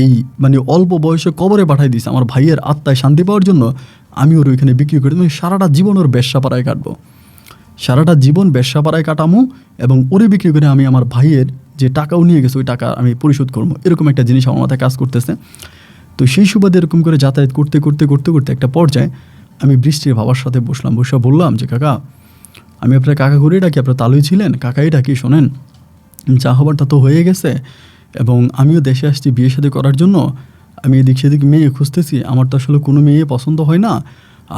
এই মানে অল্প বয়সে কবরে পাঠাই দিয়েছে, আমার ভাইয়ের আত্মায় শান্তি পাওয়ার জন্য আমি ওর ওইখানে বিক্রি করে আমি সারাটা জীবন ওর বেশ্যাপাড়ায় কাটবো, সারাটা জীবন বেশ্যাপাড়ায় কাটামো এবং ওরে বিক্রি করে আমি আমার ভাইয়ের যে টাকাও নিয়ে গেছে ওই টাকা আমি পরিশোধ করবো। এরকম একটা জিনিস আমার মাথায় কাজ করতেছে। তো সেই সুবাদে এরকম করে যাতায়াত করতে করতে করতে করতে একটা পর্যায়ে আমি বৃষ্টির বাবার সাথে বসে বললাম যে কাকা, আমি আপনার কাকা করে ডাকি, আপনার তালুই ছিলেন, কাকাই ডাকি, শোনেন যা হবারটা তো হয়ে গেছে এবং আমিও দেশে আসছি বিয়ে শাদী করার জন্য। আমি এদিক সেদিক মেয়ে খুঁজতেছি, আমার তো আসলে কোনো মেয়ে পছন্দ হয় না।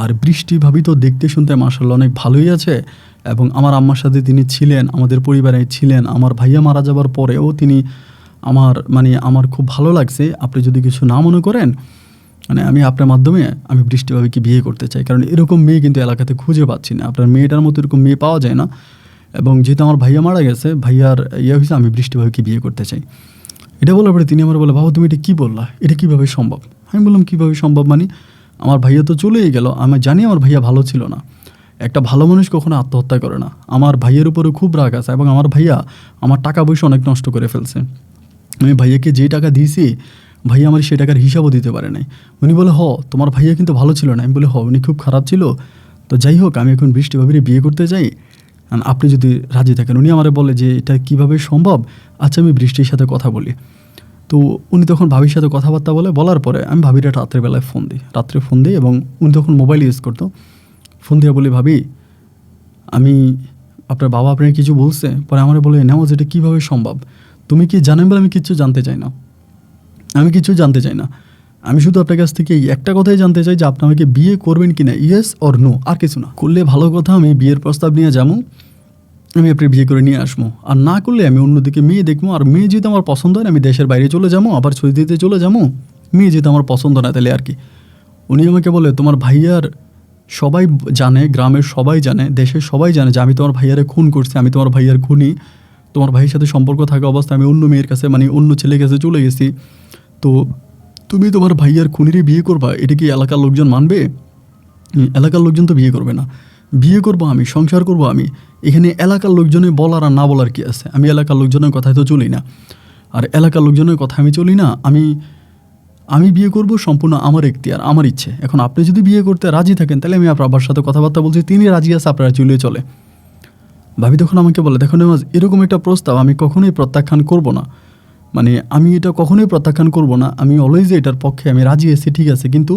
আর বৃষ্টি ভাবি তো দেখতে শুনতে মাশাআল্লাহ অনেক ভালোই আছে এবং আমার আম্মার সাথে তিনি ছিলেন, আমাদের পরিবারে ছিলেন। আমার ভাইয়া মারা যাবার পরেও তিনি আমার খুব ভালো লাগছে। আপনি যদি কিছু না মনে করেন, মানে আমি আপনার মাধ্যমে আমি বৃষ্টি ভাবিকে বিয়ে করতে চাই, কারণ এরকম মেয়ে কিন্তু এলাকাতে খুঁজে পাচ্ছি না, আপনার মেয়েটার মতো এরকম মেয়ে পাওয়া যায় না। এবং যেহেতু আমার ভাইয়া মারা গেছে, ভাইয়ার হয়েছে, আমি বৃষ্টি ভাবিকে বিয়ে করতে চাই। এটা বলার পরে তিনি আমার বলে, বাবা তুমি এটা কী বললা, এটা কীভাবে সম্ভব? আমি বললাম কীভাবে সম্ভব মানে, আমার ভাইয়া তো চলেই গেল, আমি জানি আমার ভাইয়া ভালো ছিল না, একটা ভালো মানুষ কখনো আত্মহত্যা করে না। আমার ভাইয়ের উপরে খুব রাগ আছে এবং আমার ভাইয়া আমার টাকা পয়সা অনেক নষ্ট করে ফেলছে। আমি ভাইয়াকে যেই টাকা দিয়েছি, ভাইয়া আমার সেই টাকার হিসাবও দিতে পারে নাই। উনি বলে, তোমার ভাইয়া কিন্তু ভালো ছিল না। আমি বলে, উনি খুব খারাপ ছিল। তো যাই হোক, আমি এখন বৃষ্টি ভাবিরে বিয়ে করতে যাই, আপনি যদি রাজি থাকেন। উনি আমারে বলে যে এটা কিভাবে সম্ভব, আচ্ছা আমি বৃষ্টির সাথে কথা বলি। তো উনি তখন ভাবির সাথে কথাবার্তা বলার পরে আমি ভাবিরা রাত্রেবেলায় রাত্রে ফোন দিই এবং উনি তখন মোবাইল ইউজ করতো। ফোন দিয়ে বলি, ভাবি আমি আপনার বাবা আপনার কিছু বলছে? পরে আমার বলে, নেওয়াজ এটা কীভাবে সম্ভব, তুমি কি জানেন? বলে, আমি কিচ্ছু জানতে চাই না, আমি কিছু জানতে চাই না, আমি শুধু আপনার কাছ থেকে এই একটা কথাই জানতে চাই যে আপনি আমাকে বিয়ে করবেন কি না, ইয়েস অর নো, আর কিছু না। করলে ভালো কথা, আমি বিয়ের প্রস্তাব নিয়ে যাবো, আমি আপনার বিয়ে করে নিয়ে আসবো। আর না করলে আমি অন্যদিকে মেয়ে দেখবো। আর মেয়ে যদি আমার পছন্দ হয় আমি দেশের বাইরে চলে যাবো, আবার সৌদিতে চলে যাবো। মেয়ে যদি আমার পছন্দ না তাহলে আর কি। উনি আমাকে বলে, তোমার ভাইয়ার সবাই জানে, গ্রামের সবাই জানে, দেশের সবাই জানে যে আমি তোমার ভাইয়ারে খুন করছি, আমি তোমার ভাইয়ার খুনি। তোমার ভাইয়ের সাথে সম্পর্ক থাকা অবস্থায় আমি অন্য মেয়ের কাছে অন্য ছেলের কাছে চলে গেছি। তো তুমি তোমার ভাইয়ার খুনিরই বিয়ে করবা, এটা কি এলাকার লোকজন মানবে? এলাকার লোকজন তো বিয়ে করবে না, বিয়ে করবো আমি, সংসার করবো আমি। এখানে এলাকার লোকজনে বলার আর না বলার কি আছে? আমি এলাকার লোকজনের কথায় তো চলি না, আর এলাকার লোকজনের কথা আমি চলি না। আমি বিয়ে করব সম্পূর্ণ আমার এখতিয়ার, আমার ইচ্ছে। এখন আপনি যদি বিয়ে করতে রাজি থাকেন তাহলে আমি আপনার বাবার সাথে কথাবার্তা বলছি, তিনি রাজি আছে, আপনারা চলে চলে। ভাবি তখন আমাকে বলে, দেখো নেওয়াজ, এরকম একটা প্রস্তাব আমি কখনোই প্রত্যাখ্যান করব না, আমি এটা কখনোই প্রত্যাখ্যান করব না, আমি অলওয়েজ এটার পক্ষে, আমি রাজি আছি, ঠিক আছে, কিন্তু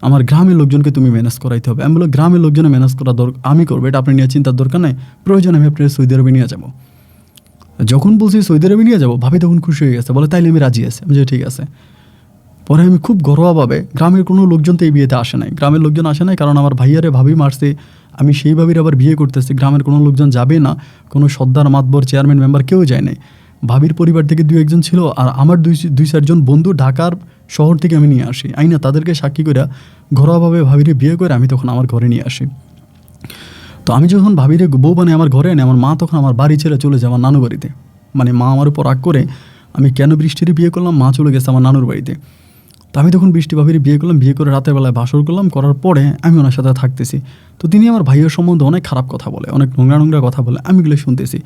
আমার গ্রামের লোকজনকে তুমি ম্যানেজ করাইতে হবে। আমি বলো, গ্রামের লোকজনে ম্যানেজ করা আমি করবো, এটা আপনি নিয়ে চিন্তার দরকার নেই, প্রয়োজন আমি আপনার সৌদি আরবে নিয়ে যাবো। যখন বলছি সৌদি আরবে নিয়ে যাবো, ভাবি তখন খুশি হয়ে গেছে, বলে তাইলে আমি রাজি আছি। আমি যে ঠিক আছে। পরে আমি খুব ঘরোয়াভাবে, গ্রামের কোনো লোকজন তো এই বিয়েতে আসে নাই, গ্রামের লোকজন আসে নাই, কারণ আমার ভাইয়ারে ভাবি মারছে, আমি সেই ভাবির আবার বিয়ে করতেছি, গ্রামের কোনো লোকজন যাবে না, কোনো সর্দার মাতবর চেয়ারম্যান মেম্বার কেউ যায় নাই। ভাবির পরিবার থেকে 2-1 ছিল, আর আমার 2-4 জন বন্ধু ঢাকার শহর থেকে আমি নিয়ে আসি, আইনা তাদেরকে সাক্ষী করে ঘরোয়াভাবে ভাবিরে বিয়ে করে আমি তখন আমার ঘরে নিয়ে আসি। তো আমি যখন ভাবিরে বউ আমার ঘরে এনে, আমার মা তখন আমার বাড়ি ছেড়ে চলে যায় আমার নানু বাড়িতে। মা আমার উপর রাগ করে, আমি কেন বৃষ্টির বিয়ে করলাম, মা চলে গেছে আমার নানুর বাড়িতে। তো আমি তখন বৃষ্টি ভাবির বিয়ে করলাম, বিয়ে করে রাতের বেলায় বাসর করলাম, করার পরে আমি ওনার সাথে থাকতেছি। তো তিনি আমার ভাইয়ের সম্বন্ধে অনেক খারাপ কথা বলে, অনেক নোংরা কথা বলে, আমি এগুলো শুনতেছি।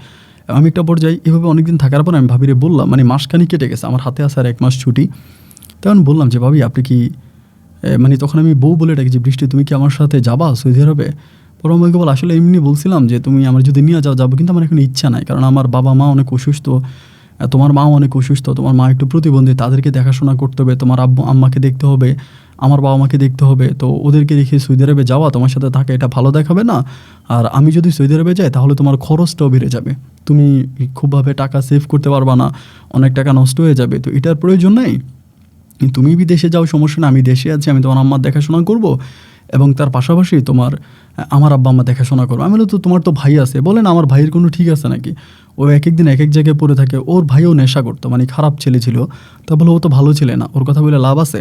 আমি একটা পর্যায়ে এভাবে অনেকদিন থাকার পর আমি ভাবিরে বললাম, মাসখানি কেটে গেছে, আমার হাতে আসার 1 মাস ছুটি। তখন বললাম যে, ভাবি আপনি কি তখন আমি বউ বলে ডাকি যে, বৃষ্টি তুমি কি আমার সাথে যাবা সৌদি আরবে? পরে আমাকে বল, আসলে এমনি বলছিলাম যে তুমি আমার যদি নিয়ে যাবো, কিন্তু আমার এখন ইচ্ছা নাই, কারণ আমার বাবা মা অনেক অসুস্থ, তোমার মাও অনেক অসুস্থ, তোমার মা একটু প্রতিবন্ধী, তাদেরকে দেখাশোনা করতে হবে, তোমার আব্বু আম্মাকে দেখতে হবে, আমার বাবা মাকে দেখতে হবে। তো ওদেরকে রেখে সৌদি আরবে যাওয়া, তোমার সাথে থাকা, এটা ভালো দেখাবে না। আর আমি যদি সৌদি আরবে যাই তাহলে তোমার খরচটাও বেড়ে যাবে, তুমি খুবভাবে টাকা সেভ করতে পারবা না, অনেক টাকা নষ্ট হয়ে যাবে। তো এটার প্রয়োজন নেই, তুমি বিদেশে যাও, সমস্যা না, আমি দেশে আছি, আমি তোমার আম্মার দেখাশোনা করব এবং তার পাশাপাশি আমার আব্বা আম্মা দেখাশোনা করবো। আমি বলি, তো তোমার তো ভাই আছে। বলেন, আমার ভাইয়ের কোনো ঠিক আছে নাকি? ও এক দিন এক জায়গায় পড়ে থাকে, ওর ভাইও নেশা করতো, খারাপ ছেলে ছিল। তা বলে, ও তো ভালো ছেলে না, ওর কথা বলে লাভ আছে?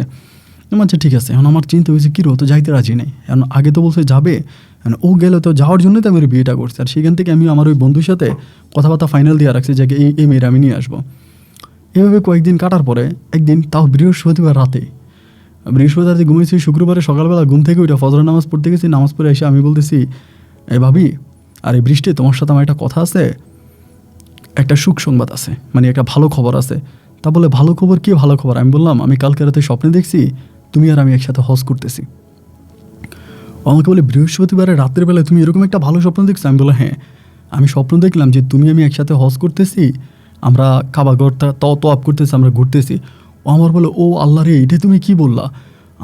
আচ্ছা ঠিক আছে। এখন আমার চিন্তা হয়েছে, কী ও তো যাইতে রাজি নেই, এখন আগে তো বলছে যাবে, ও গেলে তো যাওয়ার জন্যই তো আমি বিয়েটা করছি। আর সেখান থেকে আমি আমার ওই বন্ধুর সাথে কথাবার্তা ফাইনাল দিয়ে রাখছি যে এই মেয়েরা আমি নিয়ে আসবো। এভাবে কয়েকদিন কাটার পরে একদিন, তাও বৃহস্পতিবার রাতে ঘুমিয়েছি, শুক্রবারে সকালবেলা ঘুম থেকে ওইটা ফজরের নামাজ পড়তে গেছি, নামাজ পড়ে এসে আমি বলতেছি, ভাবি আর এই বৃষ্টি, তোমার সাথে আমার একটা কথা আছে। একটা সুখ সংবাদ আছে, মানে একটা ভালো খবর আছে। তা বলে ভালো খবর কি ভালো খবর? আমি বললাম আমি কালকে রাতে স্বপ্নে দেখছি তুমি আর আমি একসাথে হজ করতেছি। ও আমাকে বলে বৃহস্পতিবারে রাতের বেলায় তুমি এরকম একটা ভালো স্বপ্ন দেখছো? আমি বললাম হ্যাঁ, আমি স্বপ্ন দেখলাম যে তুমি আমি একসাথে হজ করতেছি, আমরা কাবাগরটা তওয়াব করতেছি, আমরা ঘুরতেছি। ও আমার বলে ও আল্লাহ রে, এটা তুমি কি বললা?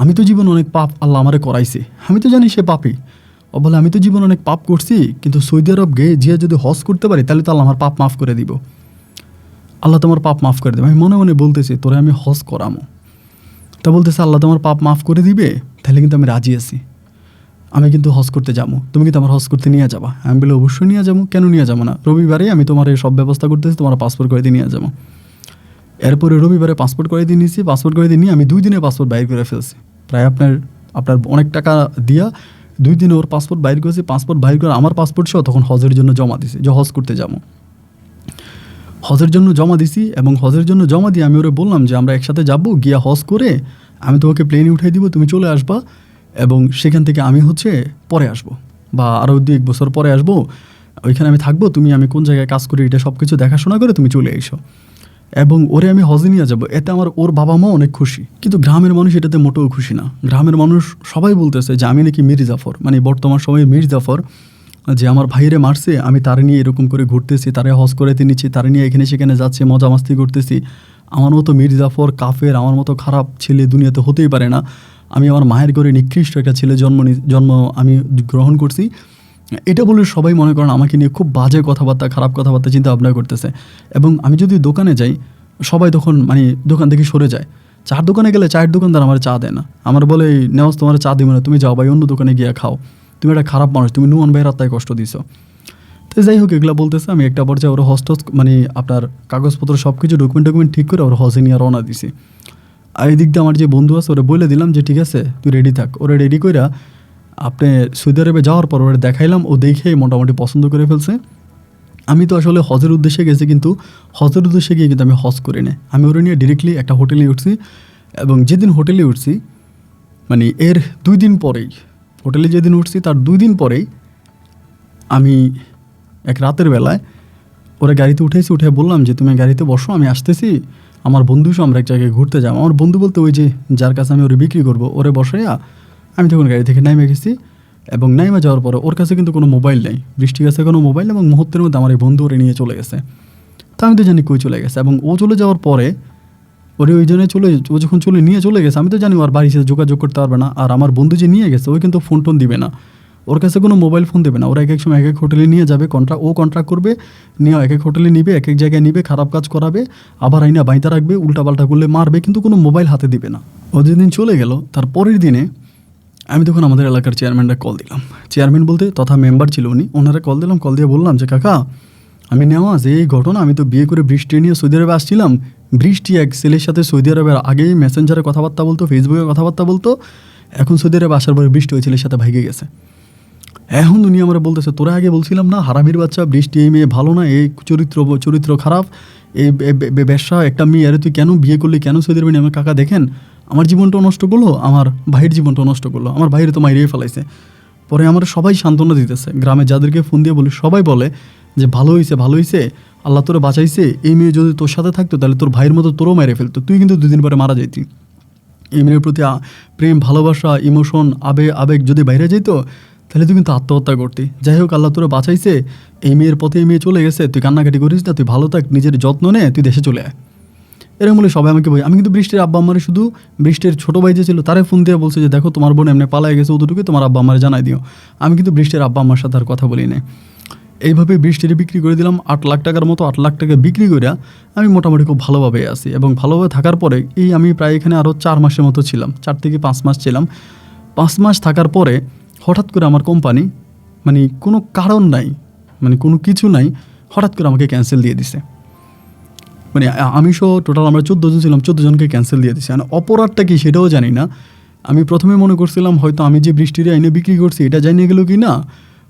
আমি তো জীবন অনেক পাপ আল্লাহ আমারে করাইছে, আমি তো জানি সে পাপী। ও বলে আমি তো জীবন অনেক পাপ করছি, কিন্তু সৌদি আরব গিয়ে যদি হজ করতে পারি তাহলে তো আল্লাহ আমার পাপ মাফ করে দিব, আল্লাহ তোমার পাপ মাফ করে দেবে। আমি মনে মনে বলতেছি তোরে আমি হজ করামো। তা বলতেছে আল্লাহ তোমার পাপ মাফ করে দিবে, তাহলে কিন্তু আমি রাজি আছি, আমি কিন্তু হজ করতে যাবো, তুমি কিন্তু আমার হজ করতে নিয়ে যাবা? আমি বলে অবশ্যই নিয়ে যাবো, কেন নিয়ে যাবো না, রবিবারে আমি তোমার এই সব ব্যবস্থা করতেছি, তোমার পাসপোর্ট করে দিয়ে নিয়ে যাবো। এরপরে রবিবারে পাসপোর্ট করে দিয়ে নিয়েছি, পাসপোর্ট করে দিয়ে নিয়ে আমি 2 দিনে পাসপোর্ট বাইর করে ফেলছি। প্রায় আপনার অনেক টাকা দিয়া 2 দিনে ওর পাসপোর্ট বাইর করেছি। পাসপোর্ট বাইর করে আমার পাসপোর্ট সহ তখন হজের জন্য জমা দিছি, যে হজ করতে যাবো। হজের জন্য জমা দিছি এবং হজের জন্য জমা দিয়ে আমি ওরে বললাম যে আমরা একসাথে যাব, গিয়া হজ করে আমি তোমাকে প্লেনে উঠাই দিব, তুমি চলে আসবা এবং সেখান থেকে আমি পরে আসবো বা আরও 2-1 বছর পরে আসবো, ওইখানে আমি থাকবো, আমি কোন জায়গায় কাজ করি এটা সব কিছু দেখাশোনা করে তুমি চলে এসো। এবং ওরে আমি হজে নিয়ে যাবো, এতে ওর বাবা মা অনেক খুশি। কিন্তু গ্রামের মানুষ এটাতে মোটেও খুশি না। গ্রামের মানুষ সবাই বলতেছে যে আমি নাকি মীর জাফর, মানে বর্তমান সময়ে মীর জাফর, যে আমার ভাইরে মারছে, আমি তারে নিয়ে এরকম করে ঘুরতেছি, তারে হজ করে নিচ্ছি, তারে নিয়ে এখানে সেখানে যাচ্ছে, মজা মাস্তি করতেছি। আমার মতো মীর জাফর কাফের, আমার মতো খারাপ ছেলে দুনিয়াতে হতেই পারে না। আমি আমার মায়ের ঘরে নিকৃষ্ট একটা ছেলে জন্ম আমি গ্রহণ করছি, এটা বলে সবাই মনে করেন আমাকে নিয়ে খুব বাজে কথাবার্তা, খারাপ কথাবার্তা চিন্তা ভাবনা করতেছে। এবং আমি যদি দোকানে যাই, সবাই তখন দোকান থেকে সরে যায়। চার দোকানে গেলে চায়ের দোকানদার আমার চা দেয় না, আমার বলে নেওয়াজ তোমার চা দিব না, তুমি যাও ভাই অন্য দোকানে গিয়ে খাও, তুমি একটা খারাপ মানুষ, তুমি নুয়ান ভাইয়ের আত্মায় কষ্ট দিছো। তো যাই হোক, এগুলো বলতেছে। আমি একটা পর্যায়ে ওর হজ আপনার কাগজপত্র সব কিছু ডকুমেন্ট ঠিক করে ওর হজে নিয়ে রওনা দিছি। আর এই দিক দিয়ে আমার যে বন্ধু আছে ওরা বলে দিলাম যে ঠিক আছে তুই রেডি থাক। ওরা রেডি কইরা আপনি সৌদি আরবে যাওয়ার পর ওরা দেখাইলাম, ও দেখেই মোটামুটি পছন্দ করে ফেলছে। আমি তো আসলে হজের উদ্দেশ্যে গেছি, কিন্তু হজের উদ্দেশ্যে গিয়ে কিন্তু আমি হজ করি না। আমি ওরা নিয়ে ডিরেক্টলি একটা হোটেলে উঠছি এবং যেদিন হোটেলে উঠছি এর 2 দিন পরেই, হোটেলে যেদিন উঠছি তার 2 দিন পরেই আমি এক রাতের বেলায় ওরা গাড়িতে উঠে বললাম যে তুমি গাড়িতে বসো, আমি আসতেছি, আমার বন্ধু সহ আমরা এক জায়গায় ঘুরতে যাবো। আমার বন্ধু বলতে ওই যে যার কাছে আমি ওরে বিক্রি করবো, ওরে বসাইয়া আমি তখন গাড়ি থেকে নাইমে গেছি। এবং নাইমে যাওয়ার পরে ওর কাছে কিন্তু কোনো মোবাইল নেই, বৃষ্টির কাছে কোনো মোবাইল, এবং মুহূর্তের মধ্যে আমার এই বন্ধু ওরে নিয়ে চলে গেছে। তা আমি তো জানি কই চলে গেছে, এবং ও চলে যাওয়ার পরে ওরে ওই জন্য ও যখন নিয়ে চলে গেছে, আমি তো জানি ওর বাড়ির সাথে যোগাযোগ করতে পারবে না। আর আমার বন্ধু যে নিয়ে গেছে ওই কিন্তু ফোন টোন দিবে না, ওর কাছে কোনো মোবাইল ফোন দেবে না। ওরা এক সময় এক হোটেলে নিয়ে যাবে, কন্ট্রাক্ট করবে, নিয়ে এক হোটেলে নিবে, এক জায়গায় নিবে, খারাপ কাজ করাবে, আবার আইনা বাইতে রাখবে, উল্টাপাল্টা করলে মারবে, কিন্তু কোনো মোবাইল হাতে দিবে না। ও যেদিন চলে গেল তার পরের দিনে আমি তখন আমাদের এলাকার চেয়ারম্যানরা কল দিলাম, চেয়ারম্যান বলতে তথা মেম্বার ছিল উনি, ওনারা কল দিলাম। কল দিয়ে বললাম যে কাকা, আমি নেওয়াজ, এই ঘটনা, আমি তো বিয়ে করে বৃষ্টি নিয়ে সৌদি আরবে আসছিলাম, বৃষ্টি এক ছেলের সাথে সৌদি আরবের আগেই মেসেঞ্জারে কথাবার্তা বলতো, ফেসবুকে কথাবার্তা বলতো, এখন সৌদি আরবে আসার পরে বৃষ্টি ওই ছেলের সাথে ভাইগে গেছে। এখন উনি আমরা বলতেছে তোরা আগে বলছিলাম না হারামির বাচ্চা, বৃষ্টি এই মেয়ে ভালো না, এই চরিত্র খারাপ, এই ব্যবসা, একটা মেয়ে আরে তুই কেন বিয়ে করলি, কেন সৌদি আরবে নিয়ে? আমার কাকা দেখেন আমার জীবনটাও নষ্ট করলো, আমার ভাইয়ের জীবনটাও নষ্ট করলো, আমার ভাইয়ের তো মাইরিয়ে ফেলাইছে। পরে আমরা সবাই সান্ত্বনা দিতেছে, গ্রামে যাদেরকে ফোন দিয়ে বলি সবাই বলে যে ভালো হয়েছে, আল্লাহ তোরে বাঁচাইছে, এই মেয়ে যদি তোর সাথে থাকতো তাহলে তোর ভাইয়ের মতো তোরও মেরে ফেলতো, তুই কিন্তু 2 দিন পরে মারা যাইতি। এই মেয়ের প্রতি প্রেম, ভালোবাসা, ইমোশন, আবেগ যদি বাইরে যেত তাহলে তুই কিন্তু আত্মহত্যা করতি। যাই হোক, আল্লাহ তোরে বাঁচাইছে, এই মেয়ের পথে এই মেয়ে চলে গেছে, তুই কান্নাকাটি করিস না, তুই ভালো থাক, নিজের যত্ন নে, তুই দেশে চলে আয়। এরকম বলে সবাই আমাকে বলি। আমি কিন্তু বৃষ্টির আব্বা আম্মারে, শুধু বৃষ্টির ছোটো ভাই যে ছিল তারে ফোন দিয়ে বলছে যে দেখো তোমার বোন এমনি পালায় গেছে, অতটুকুই তোমার আব্বা আম্মারে জানাই দিও। আমি কিন্তু বৃষ্টির আব্বা আম্মার সাথে আর কথা বলি না। এইভাবে বৃষ্টির বিক্রি করে দিলাম 8 লাখ টাকার মতো। 8 লাখ টাকা বিক্রি করে আমি মোটামুটি খুব ভালোভাবে আছি, এবং ভালোভাবে থাকার পরে আমি প্রায় এখানে আরও 4 মাসের মতো ছিলাম, 4 থেকে 5 মাস ছিলাম। 5 মাস থাকার পরে হঠাৎ করে আমার কোম্পানি কোনো কারণ নাই, কোনো কিছু নাই, হঠাৎ করে আমাকে ক্যান্সেল দিয়ে দিছে। আমি সহ টোটাল আমরা 14 জন ছিলাম, 14 জনকে ক্যান্সেল দিয়ে দিছে। অপরাধটা কি সেটাও জানি না। আমি প্রথমে মনে করছিলাম হয়তো আমি যে বৃষ্টির আইনে বিক্রি করছি এটা জানিয়ে গেল কি না,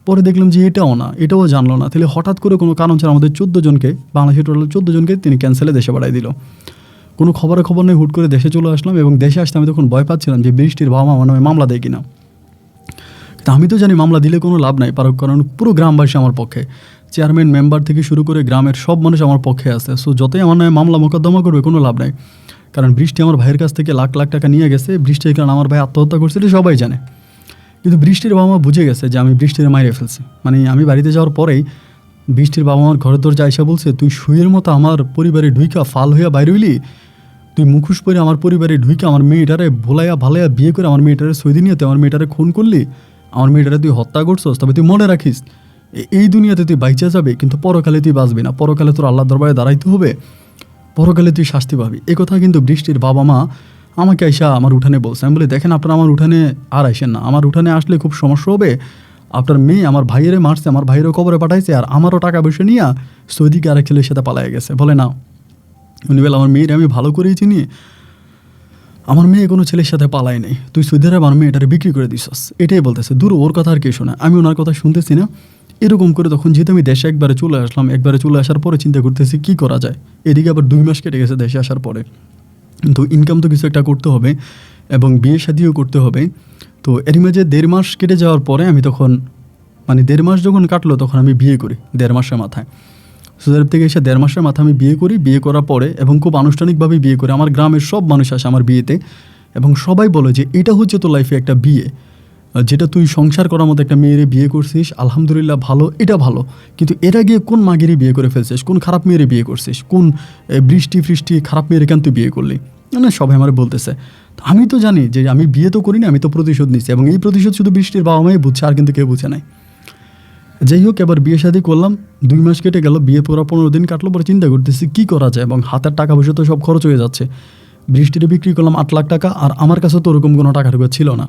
পরে দেখলাম যে এটাও না, এটাও জানলো না। তাহলে হঠাৎ করে কোনো কারণ ছাড়া আমাদের 14 জনকে, বাংলাদেশের টোটাল 14 জনকে তিনি ক্যান্সেলে দেশে পাঠাই দিল। কোনো খবর নেই, হুট করে দেশে চলে আসলাম। এবং দেশে আসতে আমি তখন ভয় পাচ্ছিলাম যে বৃষ্টির বাবা মা মামলা দেয় কিনা। তা আমি তো জানি মামলা দিলে কোনো লাভ নাই, কারণ পুরো গ্রামবাসী আমার পক্ষে। চেয়ারম্যান মেম্বার থেকে শুরু করে গ্রামের সব মানুষ আমার পক্ষে আছে। সো যতই আমার নামে মামলা মোকদ্দমা করবে কোনো লাভ নাই, কারণ বৃষ্টি আমার ভাইয়ের কাছ থেকে লাখ লাখ টাকা নিয়ে গেছে। বৃষ্টির কারণে আমার ভাই আত্মহত্যা করছে, এটা সবাই জানে। কিন্তু বৃষ্টির বাবা মা বুঝে গেছে যে আমি বৃষ্টির মাইরে ফেলছি। মানে আমি বাড়িতে যাওয়ার পরেই বৃষ্টির বাবা আমার ঘরের দরজা আইসা বলছে, তুই শুয়ের মতো আমার পরিবারে ঢুইকা ফাল হইয়া বাইরে হইলি, তুই মুখোশ পরে আমার পরিবারে ঢুইকা আমার মেয়েটারে ভোলাইয়া ভালাইয়া বিয়ে করে আমার মেয়েটারে সৈদি নিয়ে তুই আমার মেয়েটারে খুন করলি, আমার মেয়েটারে তুই হত্যা করছস। তবে তুই মনে রাখিস এই দুনিয়াতে তুই বাইচা যাবে, কিন্তু পরকালে তুই বাঁচবি না, পরকালে তোর আল্লাহর দরবারে দাঁড়াইতে হবে, পরকালে তুই শাস্তি পাবি। এ কথা কিন্তু বৃষ্টির বাবা মা আমাকে আইসা আমার উঠানে বলছে। আমি বলি, দেখেন আপনারা আমার উঠানে আর আইসেন না, আমার উঠানে আসলে খুব সমস্যা হবে। আপনার মেয়ে আমার ভাইয়েরে মারছে, আমার ভাইয়েরও কবরে পাঠাইছে, আর আমারও টাকা পয়সা নিয়ে সৌদিকে আরেক ছেলের সাথে পালাই গেছে। বলে না, উনি বলে আমার মেয়ের আমি ভালো করেই চিনি, আমার মেয়ে কোনো ছেলের সাথে পালাই নেই, তুই সৌদির আমার মেয়েটারে বিক্রি করে দিছস, এটাই বলতেছে। দূর, ওর কথা আর কে শোনা, আমি ওনার কথা শুনতেছি না। এরকম করে তখন যেহেতু আমি দেশে একবারে চলে আসলাম, একবারে চলে আসার পরে চিন্তা করতেছি কী করা যায়। এদিকে আবার 2 মাস কেটে গেছে দেশে আসার পরে, তো ইনকাম তো কিছু একটা করতে হবে এবং বিয়ে শাদিও করতে হবে। তো এর মাঝে 1.5 মাস কেটে যাওয়ার পরে আমি তখন, মানে 1.5 মাস যখন কাটলো তখন আমি বিয়ে করি 1.5 মাসের মাথায়। সৌদি আরব থেকে এসে 1.5 মাসের মাথায় আমি বিয়ে করি। বিয়ে করার পরে এবং খুব আনুষ্ঠানিকভাবে বিয়ে করি, আমার গ্রামের সব মানুষ আসে আমার বিয়েতে এবং সবাই বলে যে এটা হচ্ছে তো লাইফে একটা বিয়ে, যেটা তুই সংসার করার মতো একটা মেয়েরে বিয়ে করছিস, আলহামদুলিল্লাহ ভালো, এটা ভালো। কিন্তু এরা গিয়ে কোন মাগেরই বিয়ে করে ফেলছিস, কোন খারাপ মেয়েরে বিয়ে করছিস, কোন বৃষ্টি ফৃষ্টি খারাপ মেয়েরে কেন তুই বিয়ে করলি, না সবাই আমার বলতেছে। আমি তো জানি যে আমি বিয়ে তো করিনি, আমি তো প্রতিশোধ নিচ্ছি, এবং এই প্রতিশোধ শুধু বৃষ্টির বাবা মাই বুঝছে, আর কিন্তু কেউ বুঝে নাই। যাই হোক, এবার বিয়ে শাদী করলাম, 2 মাস কেটে গেল, বিয়ে পড়া 15 দিন কাটলো। পরে চিন্তা করতেছি কী করা যায়, এবং হাতের টাকা পয়সা তো সব খরচ হয়ে যাচ্ছে। বৃষ্টিতে বিক্রি করলাম 8 লাখ টাকা, আর আমার কাছে তো ওরকম কোনো টাকা টুকু ছিল না।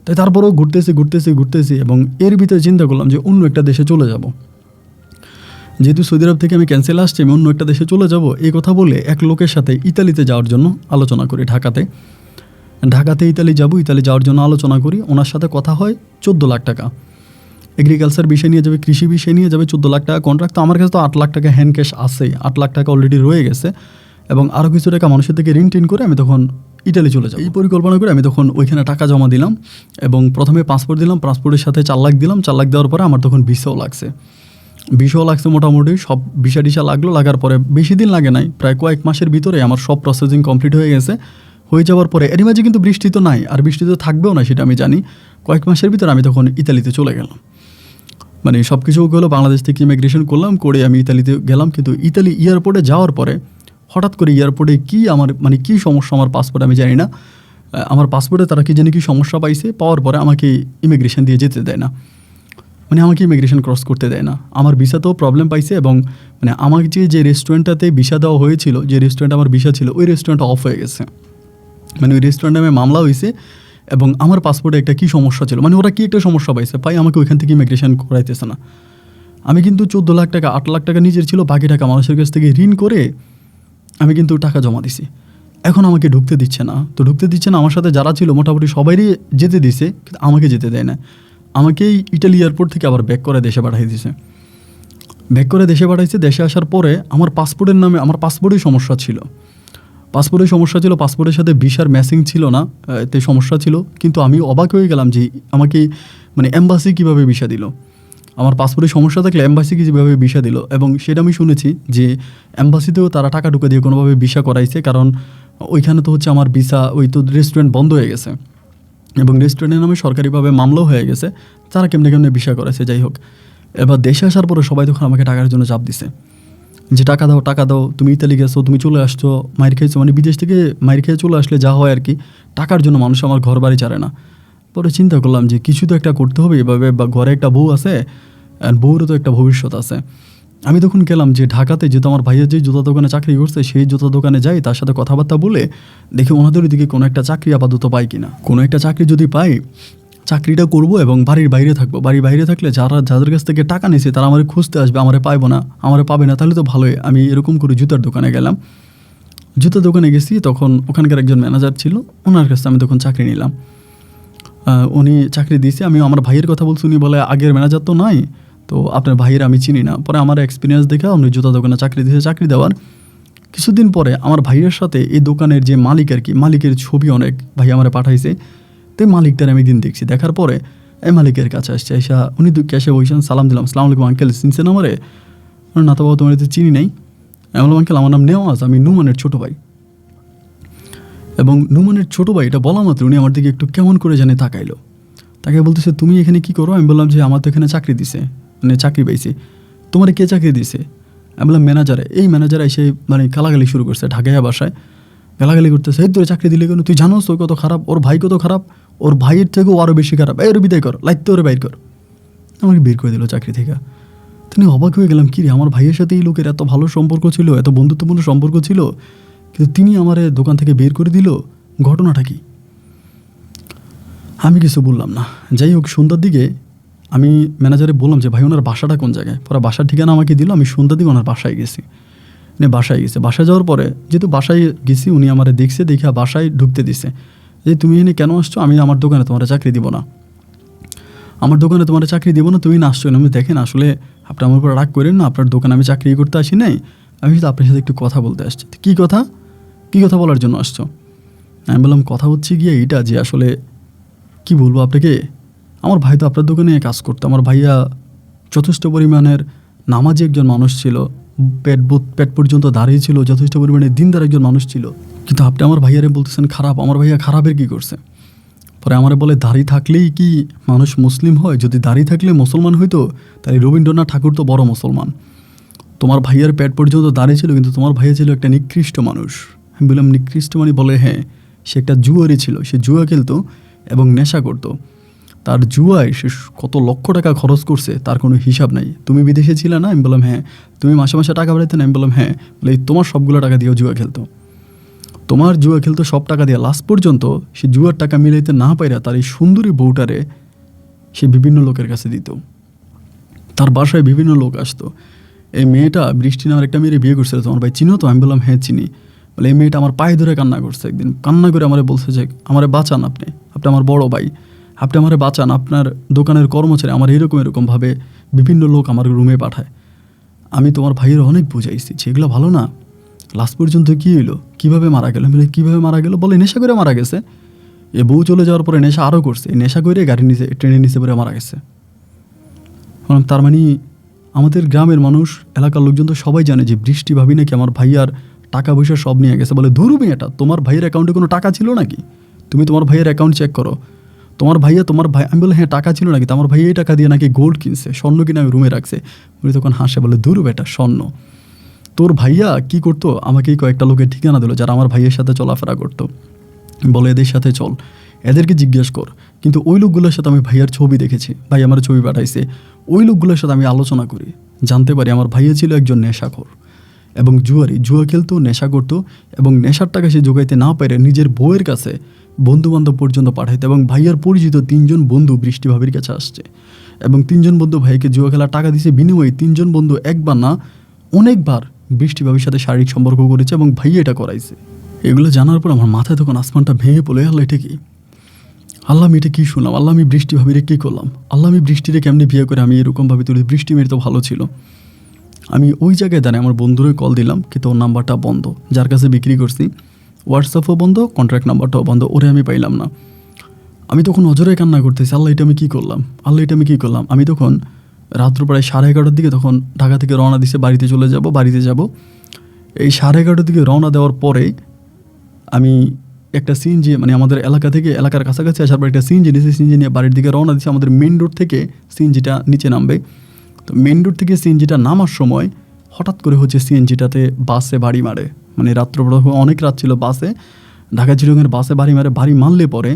তাই তারপরেও ঘুরতেছি এবং এর ভিতরে চিন্তা করলাম যে অন্য একটা দেশে চলে যাব। যেহেতু সৌদি আরব থেকে আমি ক্যান্সেল আসছি, আমি অন্য একটা দেশে চলে যাব, এই কথা বলে এক লোকের সাথে ইতালিতে যাওয়ার জন্য আলোচনা করি। ঢাকাতে ইতালি যাওয়ার জন্য আলোচনা করি। ওনার সাথে কথা হয় 14 লাখ টাকা, এগ্রিকালচার বিষয় নিয়ে যাবে, কৃষি বিষয় নিয়ে যাবে, 14 লাখ টাকা কন্ট্রাক্ট। তো আমার কাছে তো 8 লাখ টাকা হ্যান্ড ক্যাশ আসেই, 8 লাখ টাকা অলরেডি রয়ে গেছে, এবং আরও কিছু টাকা মানুষের থেকে ঋণ টিন করে আমি তখন ইটালি চলে যাব। এই পরিকল্পনা করে আমি তখন ওইখানে টাকা জমা দিলাম এবং প্রথমে পাসপোর্ট দিলাম, পাসপোর্টের সাথে 4 লাখ দিলাম। 4 লাখ দেওয়ার পরে আমার তখন ভিসাও লাগছে মোটামুটি সব ভিসা লাগলো। লাগার পরে বেশি দিন লাগে নাই, প্রায় কয়েক মাসের ভিতরে আমার সব প্রসেসিং কমপ্লিট হয়ে গেছে। হয়ে যাওয়ার পরে এর মাঝে কিন্তু বৃষ্টি তো নাই, আর বৃষ্টি তো থাকবেও না সেটা আমি জানি। কয়েক মাসের ভিতরে আমি তখন ইতালিতে চলে গেলাম। মানে সব কিছু হলো, বাংলাদেশ থেকে ইমিগ্রেশন করলাম, করে আমি ইতালিতে গেলাম। কিন্তু ইতালি এয়ারপোর্টে যাওয়ার পরে হঠাৎ করে এয়ারপোর্টে কী সমস্যা আমার পাসপোর্ট আমি জানি না। আমার পাসপোর্টে তারা কি সমস্যা পাইছে, পাওয়ার পরে আমাকে ইমিগ্রেশন দিয়ে যেতে দেয় না, মানে আমাকে ইমিগ্রেশন ক্রস করতে দেয় না। আমার ভিসাতেও প্রবলেম পাইছে, এবং মানে আমাকে যে রেস্টুরেন্টটাতে ভিসা দেওয়া হয়েছিল, যে রেস্টুরেন্ট আমার ভিসা ছিল, ওই রেস্টুরেন্টটা অফ হয়ে গেছে। মানে ওই রেস্টুরেন্টে আমি মামলা হয়েছে, এবং আমার পাসপোর্টে একটা কী সমস্যা ছিল, মানে ওরা কি একটা সমস্যা পাইছে, আমাকে ওইখান থেকে ইমিগ্রেশন করাইতেছে না। আমি কিন্তু 14 লাখ টাকা, 8 লাখ টাকা নিজের ছিল, বাকি টাকা মানুষের কাছ থেকে ঋণ করে আমি কিন্তু টাকা জমা দিছি। এখন আমাকে ঢুকতে দিচ্ছে না। আমার সাথে যারা ছিল মোটামুটি সবাইরই যেতে দিছে, কিন্তু আমাকে যেতে দেয় না। আমাকেই ইটালি এয়ারপোর্ট থেকে আবার ব্যাক করে দেশে পাঠাইছে। দেশে আসার পরে আমার পাসপোর্টের সমস্যা ছিল। পাসপোর্টের সাথে ভিসার ম্যাচিং ছিল না, এতে সমস্যা ছিল। কিন্তু আমি অবাক হয়ে গেলাম যে আমাকে মানে এম্বাসি কীভাবে ভিসা দিল। আমার পাসপোর্টের সমস্যা থাকলে এম্বাসি কীভাবে ভিসা দিল, এবং সেটা আমি শুনেছি যে এম্বাসিতেও তারা টাকা ঢুকে দিয়ে কোনোভাবে ভিসা করাইছে, কারণ ওইখানে তো হচ্ছে আমার ভিসা, ওই তো রেস্টুরেন্ট বন্ধ হয়ে গেছে, এবং রেস্টুরেন্টের নামে সরকারিভাবে মামলাও হয়ে গেছে, তারা কেমনে ভিসা করাইছে। যাই হোক, এবার দেশে আসার পরে সবাই তখন আমাকে টাকার জন্য চাপ দিছে যে টাকা দাও, তুমি ইতালি গেছো, তুমি চলে আসছো, মাইর খেয়েছো, মানে বিদেশ থেকে মাইর খেয়ে চলে আসলে যা হয় আর কি, টাকার জন্য মানুষ আমার ঘর বাড়ি ছাড়ে না। পরে চিন্তা করলাম যে কিছু তো একটা করতে হবে এভাবে, বা ঘরে একটা বউ আছে, বউরও তো একটা ভবিষ্যৎ আছে। আমি তখন গেলাম যে ঢাকাতে, যেহেতু আমার ভাইয়ের যে জুতা দোকানে চাকরি করছে, সেই জুতা দোকানে যাই, তার সাথে কথাবার্তা বলে দেখি ওনাদের দিকে কোনো একটা চাকরি আপাতত পাই কিনা। কোনো একটা চাকরি যদি পাই, চাকরিটা করব এবং বাড়ির বাইরে থাকবো। বাড়ির বাইরে থাকলে যাদের কাছ থেকে টাকা নিয়েছে তারা আমার খুঁজতে আসবে, আমারে পাবে না, তাহলে তো ভালোই। আমি এরকম করে জুতার দোকানে গেলাম। জুতার দোকানে গেছি, তখন ওখানকার একজন ম্যানেজার ছিল, ওনার কাছে আমি তখন চাকরি নিলাম। উনি চাকরি দিয়েছে। আমি আমার ভাইয়ের কথা বলছি, উনি বলে আগের ম্যানেজার তো নাই, তো আপনার ভাইয়ের আমি চিনি না। পরে আমার এক্সপিরিয়েন্স দেখে উনি জুতা দোকানে চাকরি দিয়েছে। চাকরি দেওয়ার কিছুদিন পরে আমার ভাইয়ের সাথে এই দোকানের যে মালিক আর কি, মালিকের ছবি অনেক ভাই আমার পাঠাইছে। তো মালিকটার আমি দিন দেখছি, দেখার পরে এই মালিকের কাছে আসছে, এসা উনি ক্যাশে বসেছেন, সালাম দিলাম, আসসালামু আলাইকুম আঙ্কেল, চিনছেন আমারে? না তো বাবা, তোমার তো চিনি নাই। আমি বললাম আঙ্কেল আমার নাম নেওয়াজ, আমি নুমানের ছোটো ভাই। এবং নুমানের ছোটো ভাই এটা বলা মাত্র উনি আমার দিকে একটু কেমন করে জানে তাকাইলো, তাকে বলতেছে তুমি এখানে কি করো? আমি বললাম যে আমার তো এখানে চাকরি দিছে, মানে চাকরি পাইছি। তোমার কে চাকরি দিছে? আমি বললাম ম্যানেজারে। এই ম্যানেজার এসে মানে গালাগালি শুরু করছে, ঢাকাইয়া বাসায় গালাগালি করতেছে, এই তোর চাকরি দিলে কেন? তুই জানোস তোর কত খারাপ, ওর ভাই কত খারাপ, ওর ভাইয়ের থেকেও আরও বেশি খারাপ, এই ওর বিদায় কর, লাইতে ওরে বাইর কর। আমাকে বের করে দিল চাকরি থেকে। তিনি অবাক হয়ে গেলাম, কী রে, আমার ভাইয়ের সাথে এই লোকের এত ভালো সম্পর্ক ছিল, এত বন্ধুত্বপূর্ণ সম্পর্ক ছিল, কিন্তু তিনি আমার দোকান থেকে বের করে দিল, ঘটনাটা কি? আমি কিছু বললাম না। যাই হোক, সন্ধ্যার দিকে আমি ম্যানেজারে বললাম যে ভাই ওনার বাসাটা কোন জায়গায়, পরে বাসার ঠিকানা আমাকে দিল। আমি সন্ধ্যার দিকে ওনার বাসায় গেছি, বাসায় গেছে। বাসায় যাওয়ার পরে যেহেতু বাসায় গেছি, উনি আমার দেখছে, দেখে বাসায় ঢুকতে দিছে যে তুমি এনে কেন আসছো? আমি আমার দোকানে তোমার চাকরি দিব না, আমার দোকানে তোমার চাকরি দিব না, তুমি না আসছো না। আমি দেখেন আসলে আপনি আমার উপর রাগ করেন না, আপনার দোকানে আমি চাকরি করতে আসি নাই, আমি শুধু আপনার সাথে একটু কথা বলতে আসছি। কী কথা? কী কথা বলার জন্য আসছো? আমি বললাম কথা হচ্ছে গিয়ে এইটা যে আসলে কি বলবো আপনাকে, আমার ভাই তো আপনার দোকানে কাজ করতো, আমার ভাইয়া যথেষ্ট পরিমাণের নামাজি একজন মানুষ ছিল, পেট পর্যন্ত দাঁড়িয়ে ছিল, যথেষ্ট পরিমাণে দিনদার একজন মানুষ ছিল, কিন্তু আপনি আমার ভাইয়ারে বলতেছেন খারাপ। আমার ভাইয়া খারাপের কী করছে? পরে আমারে বলে দাড়ি থাকলেই কি মানুষ মুসলিম হয়? যদি দাড়ি থাকলে মুসলমান হইতো তাহলে রবীন্দ্রনাথ ঠাকুর তো বড় মুসলমান। তোমার ভাইয়ার পেট পর্যন্ত দাঁড়িয়ে ছিল, কিন্তু তোমার ভাইয়া ছিল একটা নিকৃষ্ট মানুষ। আমি বললাম নিকৃষ্ট মানে? বলে হ্যাঁ, সে একটা জুয়ারি ছিল, সে জুয়া খেলতো এবং নেশা করতো। তার জুয়ায় সে কত লক্ষ টাকা খরচ করছে তার কোনো হিসাব নাই। তুমি বিদেশে ছিলে না? আমি বললাম হ্যাঁ। তুমি মাসে মাসে টাকা বাড়াইতে না? আমি বললাম হ্যাঁ। বলে তোমার সবগুলো টাকা দিয়েও জুয়া খেলতো, তোমার জুয়া খেলতো সব টাকা দিয়ে। লাস্ট পর্যন্ত সে জুয়ার টাকা মিলাইতে না পাইরা তার এই সুন্দরী বউটারে সে বিভিন্ন লোকের কাছে দিত, তার বাসায় বিভিন্ন লোক আসতো। এই মেয়েটা বৃষ্টি নামের একটা মেয়ের বিয়ে করছিল, তোমার ভাই চিনো তো? আমি বললাম হ্যাঁ চিনি। বলে এই মেয়েটা আমার পায়ে ধরে কান্না করছে একদিন, কান্না করে আমারে বলছে যে আমারে বাঁচান, আপনি আমার বড় ভাই, আপনি আমারে বাঁচান, আপনার দোকানের কর্মচারী আমার এরকমভাবে বিভিন্ন লোক আমার রুমে পাঠায়। আমি তোমার ভাইয়ের অনেক বুঝাইছি যেগুলো ভালো না। লাস্ট পর্যন্ত কী হইলো, কীভাবে মারা গেল? বলে কীভাবে মারা গেল? বলে নেশা করে মারা গেছে। এ বউ চলে যাওয়ার পরে নেশা আরও করছে, নেশা করে গাড়ির নিচে ট্রেনের নিচে পরে মারা গেছে। তার মানে আমাদের গ্রামের মানুষ, এলাকার লোকজন তো সবাই জানে যে বৃষ্টি ভাবি নাকি আমার ভাইয়ার টাকা পয়সা সব নিয়ে গেছে। বলে ধুর মেয়েটা, তোমার ভাইয়ের অ্যাকাউন্টে কোনো টাকা ছিল নাকি? তুমি তোমার ভাইয়ের অ্যাকাউন্ট চেক করো, তোমার ভাই। আমি বলে হ্যাঁ টাকা ছিল নাকি? তো আমার ভাই এই টাকা দিয়ে নাকি গোল্ড কিনছে, স্বর্ণ কিনে আমি রুমে রাখছে। উনি তখন হাসে, বলে ধুর বেটা, স্বর্ণ? তোর ভাইয়া কি করতো? আমাকেই কয়েকটা লোকের ঠিকানা দিল যারা আমার ভাইয়ের সাথে চলাফেরা করতো। বলে এদের সাথে চল, এদেরকে জিজ্ঞেস কর। কিন্তু ওই লোকগুলোর সাথে আমি ভাইয়ার ছবি দেখেছি, ভাই আমার ছবি পাঠাইছে, ওই লোকগুলোর সাথে আমি আলোচনা করি, জানতে পারি আমার ভাইয়া ছিল একজন নেশাখোর এবং জুয়ারি, জুয়া খেলতো, নেশা করতো এবং নেশার টাকা সে জোগাইতে না পেরে নিজের বউয়ের কাছে বন্ধুবান্ধব পর্যন্ত পাঠাইতো। এবং ভাইয়ার পরিচিত 3 জন বন্ধু বৃষ্টি ভাবির কাছে আসছে এবং 3 জন বন্ধু ভাইকে জুয়া খেলার টাকা দিয়েছে, বিনিময়ে 3 জন বন্ধু একবার না অনেকবার বৃষ্টি ভাবির সাথে শারীরিক সম্পর্ক করেছে এবং ভাইয়া এটা করাইছে। এগুলো জানার পর আমার মাথায় তখন আসমানটা ভেঙে পড়ে, আল্লাহ এটা কি? আল্লাহ আমি এটা কী শুনলাম? আল্লাহ আমি বৃষ্টি ভাবিরে কী করলাম? আল্লাহ আমি বৃষ্টিরে কেমনি বিয়ে করে আমি এরকমভাবে তুলি? বৃষ্টি মেয়ের তো ভালো ছিল। আমি ওই জায়গায় দাঁড়িয়ে আমার বন্ধুরে কল দিলাম, কিন্তু ওর নাম্বারটা বন্ধ, যার কাছে বিক্রি করছি হোয়াটসঅ্যাপও বন্ধ, কন্ট্রাক্ট নাম্বারটাও বন্ধ, ওরে আমি পাইলাম না। আমি তখন অজরে কান্না করতেছি, আল্লাহ এটা আমি কী করলাম? আল্লাহ এটা আমি কী করলাম? আমি তখন রাত্র প্রায় 11:30টার দিকে তখন ঢাকা থেকে রওনা দিছে, বাড়িতে যাব। এই 11:30টার দিকে রওনা দেওয়ার পরে আমি একটা সিএনজি, মানে আমাদের এলাকা থেকে এলাকার কাছাকাছি আসার পর একটা সিএনজি নিয়েছি, সিএনজি নিয়ে বাড়ির দিকে রওনা দিচ্ছে। আমাদের মেন রোড থেকে সিএনজিটা নিচে নামবে, তো মেন রোড থেকে সিএনজিটা নামার সময় হঠাৎ করে হচ্ছে সিএনজিটাতে বাসে বাড়ি মারে। মানে রাত্রবেলা অনেক রাত ছিল, বাসে ঢাকা চিড়িয়াখানার বাসে বাড়ি মারলে পরে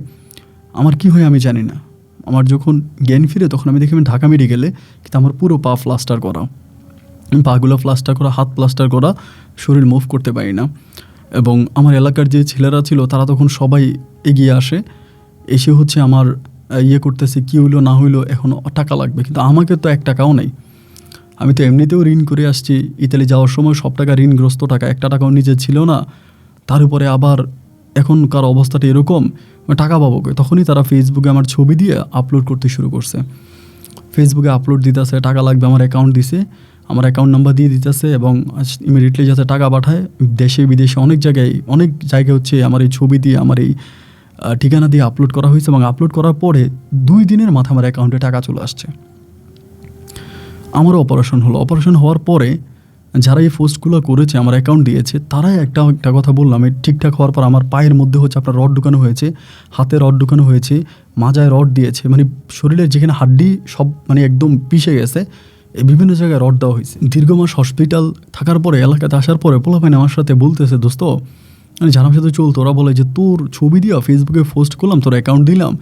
আমার কি হয় আমি জানি না। আমার যখন জ্ঞান ফিরে তখন আমি দেখি আমি ঢাকা মেডিকেলে, কিন্তু আমার পুরো পা প্লাস্টার করা, পাগুলো প্লাস্টার করা, হাত প্লাস্টার করা, শরীর মুভ করতে পারি না। এবং আমার এলাকার যে ছেলেরা ছিল তারা তখন সবাই এগিয়ে আসে, এসে হচ্ছে আমার করতেছে, কী হইলো না হইলো, এখন টাকা লাগবে। কিন্তু আমাকে তো 1 টাকাও নেই, আমি তো এমনিতেও ঋণ করে আসছি। ইতালি যাওয়ার সময় সব টাকা ঋণগ্রস্ত টাকা, 1 টাকাও নিজের ছিল না। তার উপরে আবার এখনকার অবস্থাটা এরকম, টাকা পাবো। তখনই তারা ফেসবুকে আমার ছবি দিয়ে আপলোড করতে শুরু করছে, ফেসবুকে আপলোড দিতেছে, টাকা লাগবে, আমার অ্যাকাউন্ট দিছে, আমার অ্যাকাউন্ট নাম্বার দিয়ে দিতেছে এবং ইমিডিয়েটলি যাতে টাকা পাঠায়। দেশে বিদেশে অনেক জায়গায় হচ্ছে আমার এই ছবি দিয়ে, আমার এই ঠিকানা দিয়ে আপলোড করা হয়েছে এবং আপলোড করার পরে 2 দিনের মাথায় আমার অ্যাকাউন্টে টাকা চলে আসছে। আমারও অপারেশন হলো। অপারেশন হওয়ার পরে যারা এই পোস্টগুলো করেছে, আমার অ্যাকাউন্ট দিয়েছে, তারাই একটা কথা বললাম, এই ঠিকঠাক হওয়ার পর আমার পায়ের মধ্যে হচ্ছে আপনার রড ঢুকানো হয়েছে, হাতে রড ঢুকানো হয়েছে, মাজায় রড দিয়েছে, মানে শরীরের যেখানে হাড্ডি সব মানে একদম পিষে গেছে, বিভিন্ন জায়গায় রড দেওয়া হয়েছে। দীর্ঘ মাস হসপিটাল থাকার পরে এলাকাতে আসার পরে পোলাপাইন আমার সাথে বলতেছে, দোস্ত মানে যারা সাথে চলতো ওরা বলে যে তোর ছবি দিয়া ফেসবুকে পোস্ট করলাম, তোর অ্যাকাউন্ট দিলাম,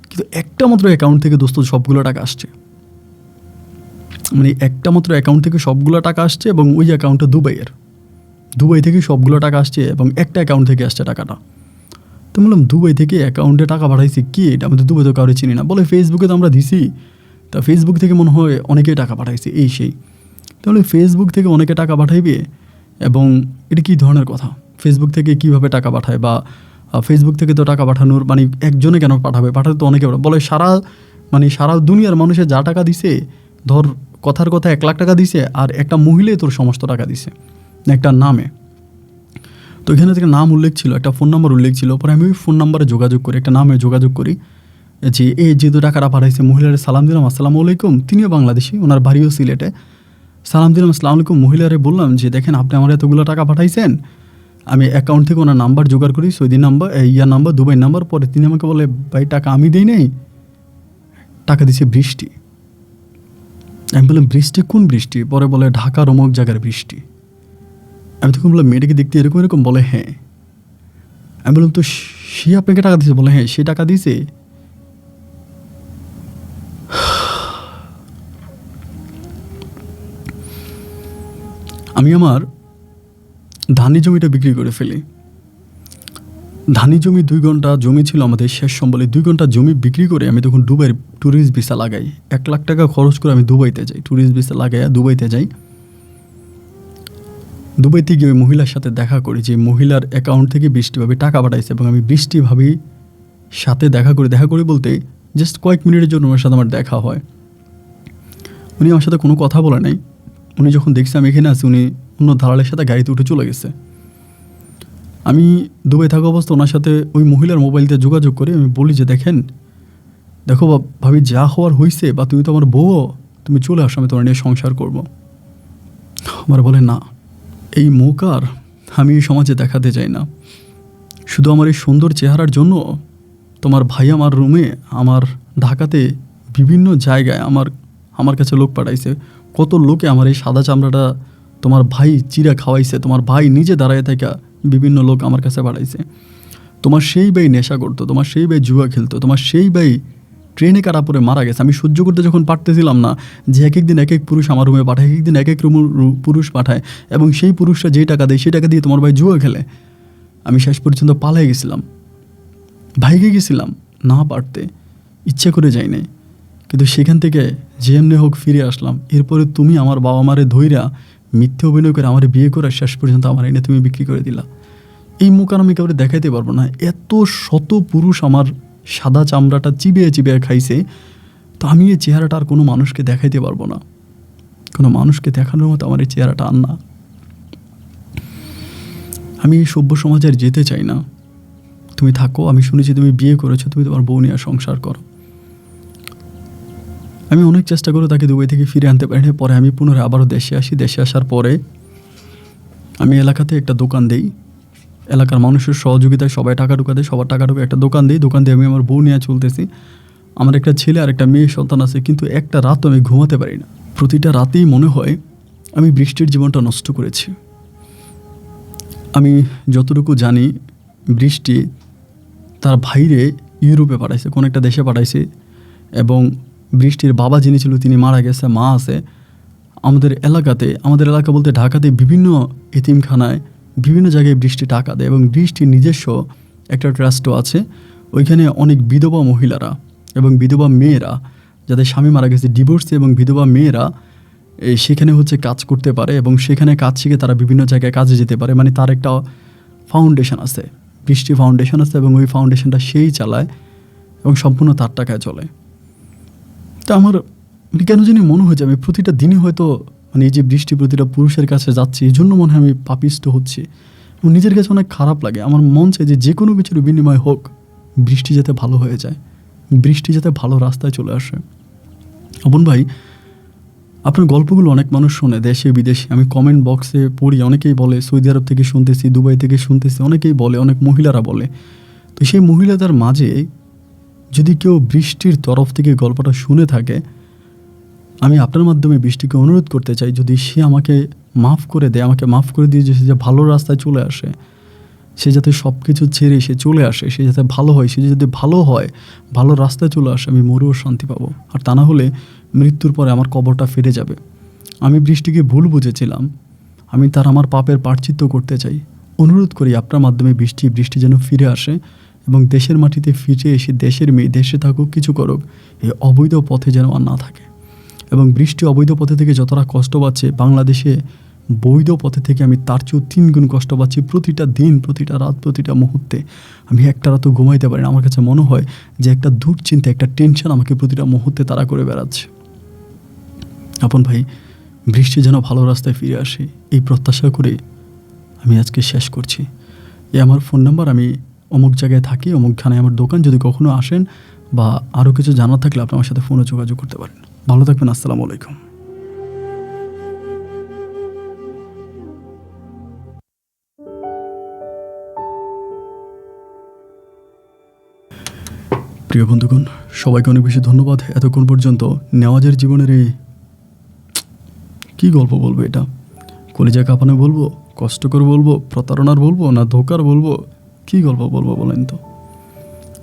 কিন্তু একটা মাত্র অ্যাকাউন্ট থেকে দোস্ত সবগুলো টাকা আসছে, মানে একটা মাত্র অ্যাকাউন্ট থেকে সবগুলো টাকা আসছে এবং ওই অ্যাকাউন্টটা দুবাই থেকে সবগুলো টাকা আসছে এবং একটা অ্যাকাউন্ট থেকে আসছে টাকাটা। তো বললাম দুবাই থেকে অ্যাকাউন্টে টাকা পাঠাইছি কি এটা, আমি তো দুবাই তো কাউরে চিনি না। বলে ফেসবুকে তো আমরা দিছি, তা ফেসবুক থেকে মনে হয় অনেকেই টাকা পাঠাইছে এই সেই। তাহলে ফেসবুক থেকে অনেকে টাকা পাঠাইবে এবং এটা কী ধরনের কথা, ফেসবুক থেকে কীভাবে টাকা পাঠায়, বা ফেসবুক থেকে তো টাকা পাঠানোর মানে একজনে কেন পাঠাতে তো অনেকে বলে সারা দুনিয়ার মানুষের যা টাকা দিছে, ধর কথার কথা 1 লাখ টাকা দিছে আর একটা মহিলাই তোর সমস্ত টাকা দিছে একটা নামে। তো এখানে থেকে নাম উল্লেখ ছিল, একটা ফোন নাম্বার উল্লেখ ছিল। পরে আমি ওই ফোন নাম্বারে যোগাযোগ করি, একটা নামে যোগাযোগ করি যে এই যেহেতু টাকাটা পাঠাইছে, মহিলার সালাম দিলাম, আসসালামু আলাইকুম, তিনিও বাংলাদেশি, ওনার বাড়িও সিলেটে। সালাম দিলাম, আসসালামু আলাইকুম। মহিলারে বললাম যে দেখেন আপনি আমার এতগুলো টাকা পাঠাইছেন, আমি অ্যাকাউন্ট থেকে ওনার নাম্বার জোগাড় করি, Saudi number, number, Dubai number. পরে তিনি আমাকে বলে ভাই টাকা আমি দিই নাই, টাকা দিছে বৃষ্টি। আমি বললাম বৃষ্টি কোন বৃষ্টি? পরে বলে ঢাকার অমুক জায়গার বৃষ্টি। আমি তখন বললাম মেয়েটাকে দেখতে এরকম বলে হ্যাঁ। আমি বললাম তো সে আপনাকে টাকা দিয়েছে? বলে হ্যাঁ সে টাকা দিয়েছে। আমি আমার ধানি জমিটা বিক্রি করে ফেলি। ধানি জমি 2 ঘন্টা জমি ছিল আমাদের শেষ সম্বলে, 2 ঘন্টা জমি বিক্রি করে আমি তখন দুবাইয়ের ট্যুরিস্ট ভিসা লাগাই। 1 লাখ টাকা খরচ করে আমি দুবাইতে যাই, ট্যুরিস্ট ভিসা লাগাই দুবাইতে যাই। দুবাইতে গিয়ে ওই মহিলার সাথে দেখা করি, যে মহিলার অ্যাকাউন্ট থেকে বৃষ্টিভাবে টাকা পাঠাইছে এবং আমি বৃষ্টিভাবে সাথে দেখা করি বলতে জাস্ট কয়েক মিনিটের জন্য ওনার সাথে আমার দেখা হয়। উনি আমার সাথে কোনো কথা বলে নাই। উনি যখন দেখছে আমি এখানে আছি, উনি অন্য দালালের সাথে গাড়িতে উঠে চলে গেছে। আমি দুবাই থাকা অবস্থা ওনার সাথে ওই মহিলার মোবাইলতে যোগাযোগ করে আমি বলি যে দেখো ভাবি যা হওয়ার হয়েছে, বা তুমি তো আমার বউ, তুমি চলে আসো, আমি তোমার নিয়ে সংসার করবো। আমার বলে না, এই মৌকার আমি এই সমাজে দেখাতে চাই না। শুধু আমার এই সুন্দর চেহারার জন্য তোমার ভাই আমার রুমে, আমার ঢাকাতে বিভিন্ন জায়গায় আমার কাছে লোক পাঠাইছে। কত লোকে আমার এই সাদা চামড়াটা তোমার ভাই চিরা খাওয়াইছে, তোমার ভাই নিজে দাঁড়ায় থাকা বিভিন্ন লোক আমার কাছে পাঠাইছে। তোমার সেই ভাই নেশা করতো, তোমার সেই ভাই জুয়া খেলতো, তোমার সেই ভাই ট্রেনে কাটা পরে মারা গেছে। আমি সহ্য করতে যখন পারতেছিলাম না যে এক একদিন এক এক পুরুষ আমার রুমে পাঠায়, এক একদিন এক এক পুরুষ পাঠায়, এবং সেই পুরুষরা যেই টাকা দেয় সেই টাকা দিয়ে তোমার ভাই জুয়া খেলে, আমি শেষ পর্যন্ত পালাই গেছিলাম, ভাইগে গেছিলাম না পারতে, ইচ্ছে করে যাই নাই। কিন্তু সেখান থেকে যেমনি হোক ফিরে আসলাম। এরপরে তুমি আমার বাবা মারে ধইরা মিথ্যে অভিনয় করে আমার বিয়ে করে শেষ পর্যন্ত আমার এনে তুমি বিক্রি করে দিলা। এই মুখ আমি কাউকে দেখাইতে পারবো না। এত শত পুরুষ আমার সাদা চামড়াটা চিবিয়ে খাইছে, তো আমি এই চেহারাটা আর কোনো মানুষকে দেখাইতে পারবো না। কোনো মানুষকে দেখানোর মতো আমার এই চেহারাটা আর না। আমি এই সভ্য সমাজে আর যেতে চাই না। তুমি থাকো, আমি শুনেছি তুমি বিয়ে করেছো, তুমি তোমার বউ নিয়ে সংসার করো। আমি অনেক চেষ্টা করে তাকে দুবাই থেকে ফিরে আনতে পারিনি। পরে আমি পুনরায় আবারও দেশে আসি। দেশে আসার পরে আমি এলাকাতে একটা দোকান দিই, এলাকার মানুষের সহযোগিতায় সবাই টাকা ঢুকা দেয়, সবার টাকা ঢুকে একটা দোকান দিই। দোকান দিয়ে আমি আমার বউ নিয়ে চলতেছি। আমার একটা ছেলে আর একটা মেয়ে সন্তান আছে, কিন্তু একটা রাত আমি ঘুমাতে পারি না। প্রতিটা রাতেই মনে হয় আমি বৃষ্টির জীবনটা নষ্ট করেছি। আমি যতটুকু জানি বৃষ্টি তার ভাইরে ইউরোপে পাঠাইছে, কোন একটা দেশে পাঠাইছে, এবং বৃষ্টির বাবা যিনি ছিল তিনি মারা গেছে, মা আছে। আমাদের এলাকা বলতে ঢাকাতে বিভিন্ন এতিমখানায় বিভিন্ন জায়গায় বৃষ্টি টাকা দেয়, এবং বৃষ্টির নিজস্ব একটা ট্রাস্টও আছে। ওইখানে অনেক বিধবা মহিলারা এবং বিধবা মেয়েরা যাদের স্বামী মারা গেছে, ডিভোর্সি এবং বিধবা মেয়েরা সেখানে কাজ করতে পারে, এবং সেখানে কাজ শিখে তারা বিভিন্ন জায়গায় কাজে যেতে পারে। মানে তার একটা ফাউন্ডেশন আছে, বৃষ্টি ফাউন্ডেশন আছে, এবং ওই ফাউন্ডেশনটা সেই চালায় এবং সম্পূর্ণ তার টাকায় চলে। তা আমার কেন জানি মনে হয় যে আমি প্রতিটা দিনই হয়তো এই যে বৃষ্টি প্রতিটা পুরুষের কাছে যাচ্ছে, এই জন্য মনে হয় আমি পাপিষ্ট হচ্ছি। এবং নিজের কাছে অনেক খারাপ লাগে। আমার মন চাই যে কোনো কিছুর বিনিময় হোক বৃষ্টি যাতে ভালো হয়ে যায়, বৃষ্টি যাতে ভালো রাস্তায় চলে আসে। অপন ভাই, আপনার গল্পগুলো অনেক মানুষ শোনে, দেশে বিদেশে। আমি কমেন্ট বক্সে পড়ি, অনেকেই বলে সৌদি আরব থেকে শুনতেছি, দুবাই থেকে শুনতেছি, অনেকেই বলে, অনেক মহিলারা বলে। তো সেই মহিলাদের মাঝে যদি কেউ বৃষ্টির তরফ থেকে গল্পটা শুনে থাকে, আমি আপনার মাধ্যমে বৃষ্টিকে অনুরোধ করতে চাই, যদি সে আমাকে মাফ করে দেয়, আমাকে মাফ করে দিয়ে সে যে ভালো রাস্তায় চলে আসে, সে যাতে সব কিছু ছেড়ে সে চলে আসে, সে যাতে ভালো হয়, সে যদি ভালো হয়, ভালো রাস্তায় চলে আসে, আমি মরেও শান্তি পাবো। আর তা না হলে মৃত্যুর পরে আমার কবরটা ফিরে যাবে। আমি বৃষ্টিকে ভুল বুঝেছিলাম, আমি তার আমার পাপের প্রায়শ্চিত্ত করতে চাই। অনুরোধ করি আপনার মাধ্যমে বৃষ্টি যেন ফিরে আসে এবং দেশের মাটিতে ফিরে এসে দেশের মেয়ে দেশে থাকুক, কিছু করুক, এই অবৈধ পথে যেন আর না থাকে। এবং বৃষ্টি অবৈধ পথে থেকে যতটা কষ্ট পাচ্ছে, বাংলাদেশে বৈধ পথে থেকে আমি তার চেয়েও 3 গুণ কষ্ট পাচ্ছি। প্রতিটা দিন, প্রতিটা রাত, প্রতিটা মুহূর্তে আমি একটা রাতও ঘুমাইতে পারি না। আমার কাছে মনে হয় যে একটা দুশ্চিন্তা, একটা টেনশন আমাকে প্রতিটা মুহূর্তে তাড়া করে বেড়াচ্ছে। আপন ভাই, বৃষ্টি যেন ভালো রাস্তায় ফিরে আসে, এই প্রত্যাশা করে আমি আজকে শেষ করছি। এ আমার ফোন নাম্বার, আমি অমুক জায়গায় থাকি, অমুকখানে আমার দোকান। যদি কখনো আসেন বা আরও কিছু জানার থাকলে আপনি আমার সাথে ফোনে যোগাযোগ করতে পারেন। ভালো থাকবেন। আসসালামু আলাইকুম। প্রিয় বন্ধুগণ, সবাইকে অনেক বেশি ধন্যবাদ এতক্ষণ পর্যন্ত নেওয়াজের জীবনের এই কী গল্প বলবো, এটা কলিজা কাঁপানো বলবো, কষ্টকর বলবো, প্রতারণার বলবো, না ধোকার বলবো, কী গল্প বলবো বলেন তো?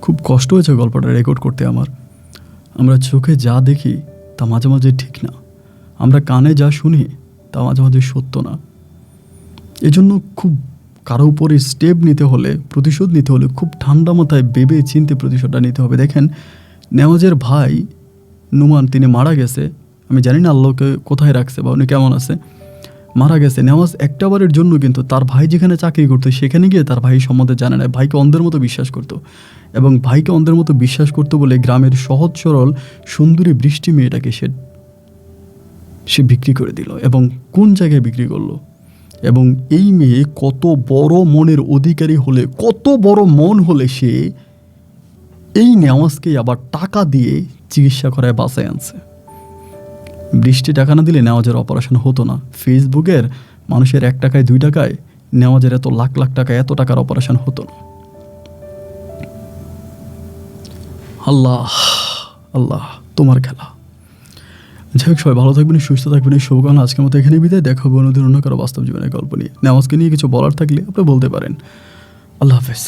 খুব কষ্ট হয়েছে গল্পটা রেকর্ড করতে আমার। আমরা চোখে যা দেখি তা মাঝে মাঝে ঠিক না, আমরা কানে যা শুনি তা মাঝে মাঝে সত্য না। এজন্য খুব কারো উপরে স্টেপ নিতে হলে, প্রতিশোধ নিতে হলে খুব ঠান্ডা মাথায় ভেবে চিনতে প্রতিশোধটা নিতে হবে। দেখেন, নেওয়াজের ভাই নুমান, তিনি মারা গেছে। আমি জানি না আল্লাহকে কোথায় রাখছে বা উনি কেমন আছে, মারা গেছে। নেওয়াজ একটা বারের জন্য কিন্তু তার ভাই যেখানে চাকরি করতো সেখানে গিয়ে তার ভাই সম্বন্ধে জানে না, ভাইকে অন্ধের মতো বিশ্বাস করতো। এবং ভাইকে অন্ধের মতো বিশ্বাস করতো বলে গ্রামের সহজ সরল সুন্দরী বৃষ্টি মেয়েটাকে সে বিক্রি করে দিল। এবং কোন জায়গায় বিক্রি করলো? এবং এই মেয়ে কত বড় মনের অধিকারী হলে, কত বড় মন হলে সে এই নেওয়াজকে আবার টাকা দিয়ে চিকিৎসা করায় বাঁচায় আনছে। বৃষ্টি টাকা না দিলে নেওয়াজের অপারেশন হতো না। ফেসবুকের মানুষের 1 টাকায় 2 টাকায় নেওয়াজের এত লাখ লাখ টাকা, এত টাকার অপারেশন হতো না। আল্লাহ আল্লাহ তোমার খেলা। যাই হোক, সবাই ভালো থাকবেন, সুস্থ থাকবেন, এই শুভকামনা। আজকের মতো এখানে বিদায়। দেখা হবে অন্যদিন অন্য কারো বাস্তব জীবনের গল্প নিয়ে। নেওয়াজকে নিয়ে কিছু বলার থাকলে আপনি বলতে পারেন। আল্লাহ হাফেজ।